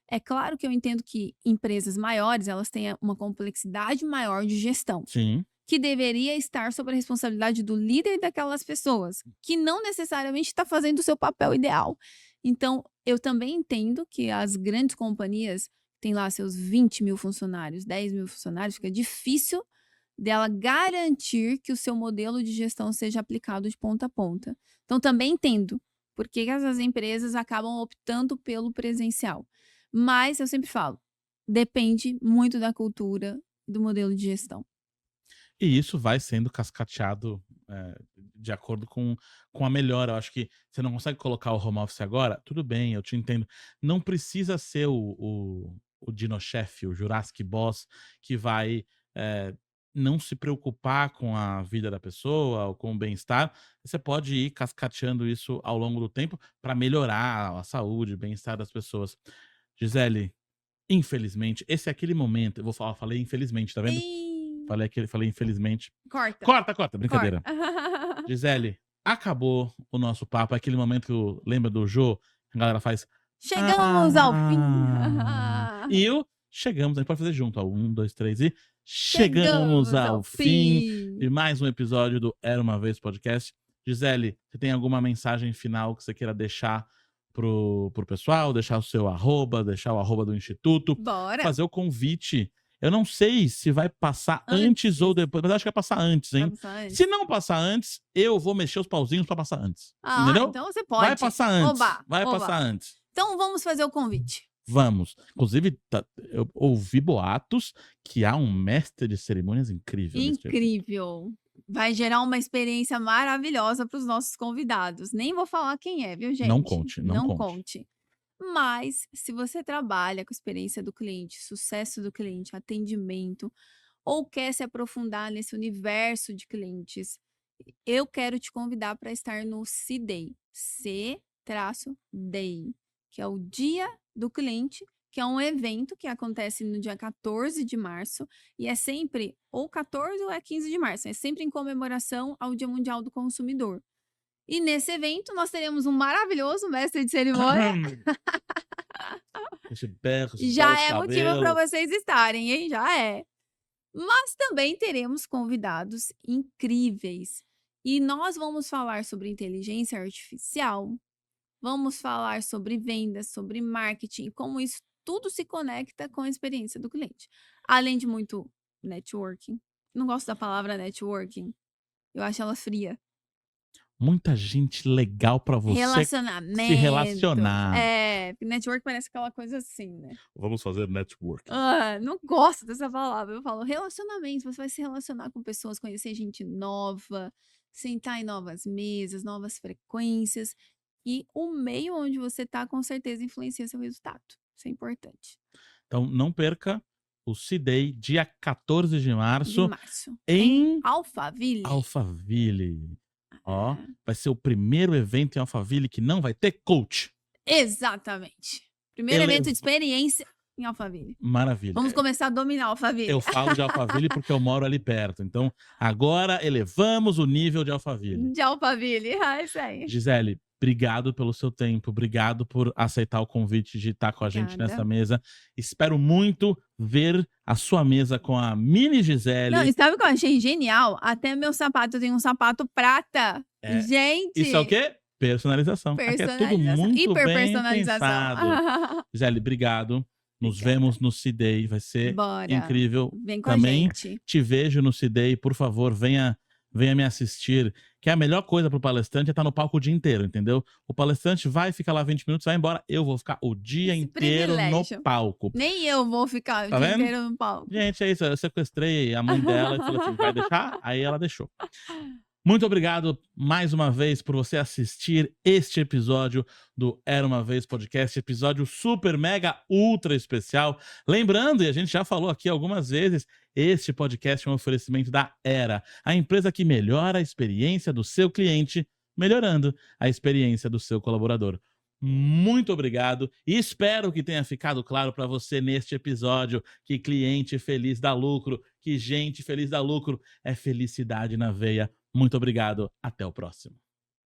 É claro que eu entendo que empresas maiores, elas têm uma complexidade maior de gestão, Sim. que deveria estar sob a responsabilidade do líder daquelas pessoas, que não necessariamente está fazendo o seu papel ideal. Então, eu também entendo que as grandes companhias têm lá seus 20 mil funcionários, 10 mil funcionários, fica difícil dela garantir que o seu modelo de gestão seja aplicado de ponta a ponta. Então, também entendo por que as empresas acabam optando pelo presencial. Mas eu sempre falo, depende muito da cultura e do modelo de gestão. E isso vai sendo cascateado de acordo com a melhora. Eu acho que você não consegue colocar o home office agora, tudo bem, eu te entendo. Não precisa ser o Dino-chefe, o Jurassic Boss, que vai não se preocupar com a vida da pessoa ou com o bem-estar. Você pode ir cascateando isso ao longo do tempo para melhorar a saúde, o bem-estar das pessoas. Gisele, infelizmente, esse é aquele momento. Falei infelizmente, tá vendo? Falei infelizmente. Corta, brincadeira. Gisele, acabou o nosso papo. É aquele momento que lembra do Jô? A galera faz. Chegamos ao fim. E chegamos, a gente pode fazer junto. 1, 2, 3 e chegamos ao fim de mais um episódio do Era Uma Vez Podcast. Gisele, você tem alguma mensagem final que você queira deixar pro pessoal? Deixar o seu arroba, deixar o arroba do Instituto, Bora! fazer o convite. Eu não sei se vai passar antes ou depois, mas acho que vai passar antes, hein? Vai passar antes? Se não passar antes, eu vou mexer os pauzinhos pra passar antes. Ah, Entendeu? então você pode. Vai passar antes. Oba, Vai oba. passar antes. Então vamos fazer o convite. Vamos. Inclusive, eu ouvi boatos que há um mestre de cerimônias incrível. Incrível. Vai gerar uma experiência maravilhosa para os nossos convidados. Nem vou falar quem é, viu, gente? Não conte, não conte. Mas, se você trabalha com experiência do cliente, sucesso do cliente, atendimento, ou quer se aprofundar nesse universo de clientes, eu quero te convidar para estar no C-Day, C-Day, que é o Dia do Cliente, que é um evento que acontece no dia 14 de março, e é sempre ou 14 ou é 15 de março, é sempre em comemoração ao Dia Mundial do Consumidor. E nesse evento nós teremos um maravilhoso mestre de cerimônia. Já é motivo para vocês estarem, hein? Já é. Mas também teremos convidados incríveis. E nós vamos falar sobre inteligência artificial, vamos falar sobre vendas, sobre marketing, como isso tudo se conecta com a experiência do cliente. Além de muito networking. Não gosto da palavra networking. Eu acho ela fria. Muita gente legal pra você Relacionamento. se relacionar. Network parece aquela coisa assim, né? Vamos fazer network. Não gosto dessa palavra. Eu falo relacionamento. Você vai se relacionar com pessoas, conhecer gente nova, sentar em novas mesas, novas frequências. E o meio onde você tá, com certeza, influencia seu resultado. Isso é importante. Então, não perca o C-Day, dia 14 de março, em Alphaville. Alphaville. Ó, vai ser o primeiro evento em Alphaville que não vai ter coach. Exatamente. Primeiro evento de experiência em Alphaville. Maravilha. Vamos começar a dominar Alphaville. Eu falo de Alphaville porque eu moro ali perto. Então, agora elevamos o nível de Alphaville. De Alphaville, isso aí. Gisele, obrigado pelo seu tempo. Obrigado por aceitar o convite de estar com a gente nessa mesa. Espero muito ver a sua mesa com a mini Gisele. Não, e sabe o que eu achei genial? Até meu sapato tem um sapato prata. Gente! Isso é o quê? Personalização. Aqui é tudo muito bem pensado. Gisele, obrigado. Nos vemos no C-Day. Vai ser incrível. Vem com também a gente. Te vejo no C-Day. Por favor, venha me assistir. Que a melhor coisa pro palestrante é estar no palco o dia inteiro, entendeu? O palestrante vai ficar lá 20 minutos, vai embora. Eu vou ficar o dia inteiro no palco. Nem eu vou ficar o dia inteiro no palco. Gente, é isso. Eu sequestrei a mãe dela e falei assim, vai deixar? Aí ela deixou. Muito obrigado mais uma vez por você assistir este episódio do Era Uma Vez Podcast, episódio super, mega, ultra especial. Lembrando, e a gente já falou aqui algumas vezes, este podcast é um oferecimento da Era, a empresa que melhora a experiência do seu cliente, melhorando a experiência do seu colaborador. Muito obrigado e espero que tenha ficado claro para você neste episódio que cliente feliz dá lucro, que gente feliz dá lucro, é felicidade na veia. Muito obrigado, até o próximo.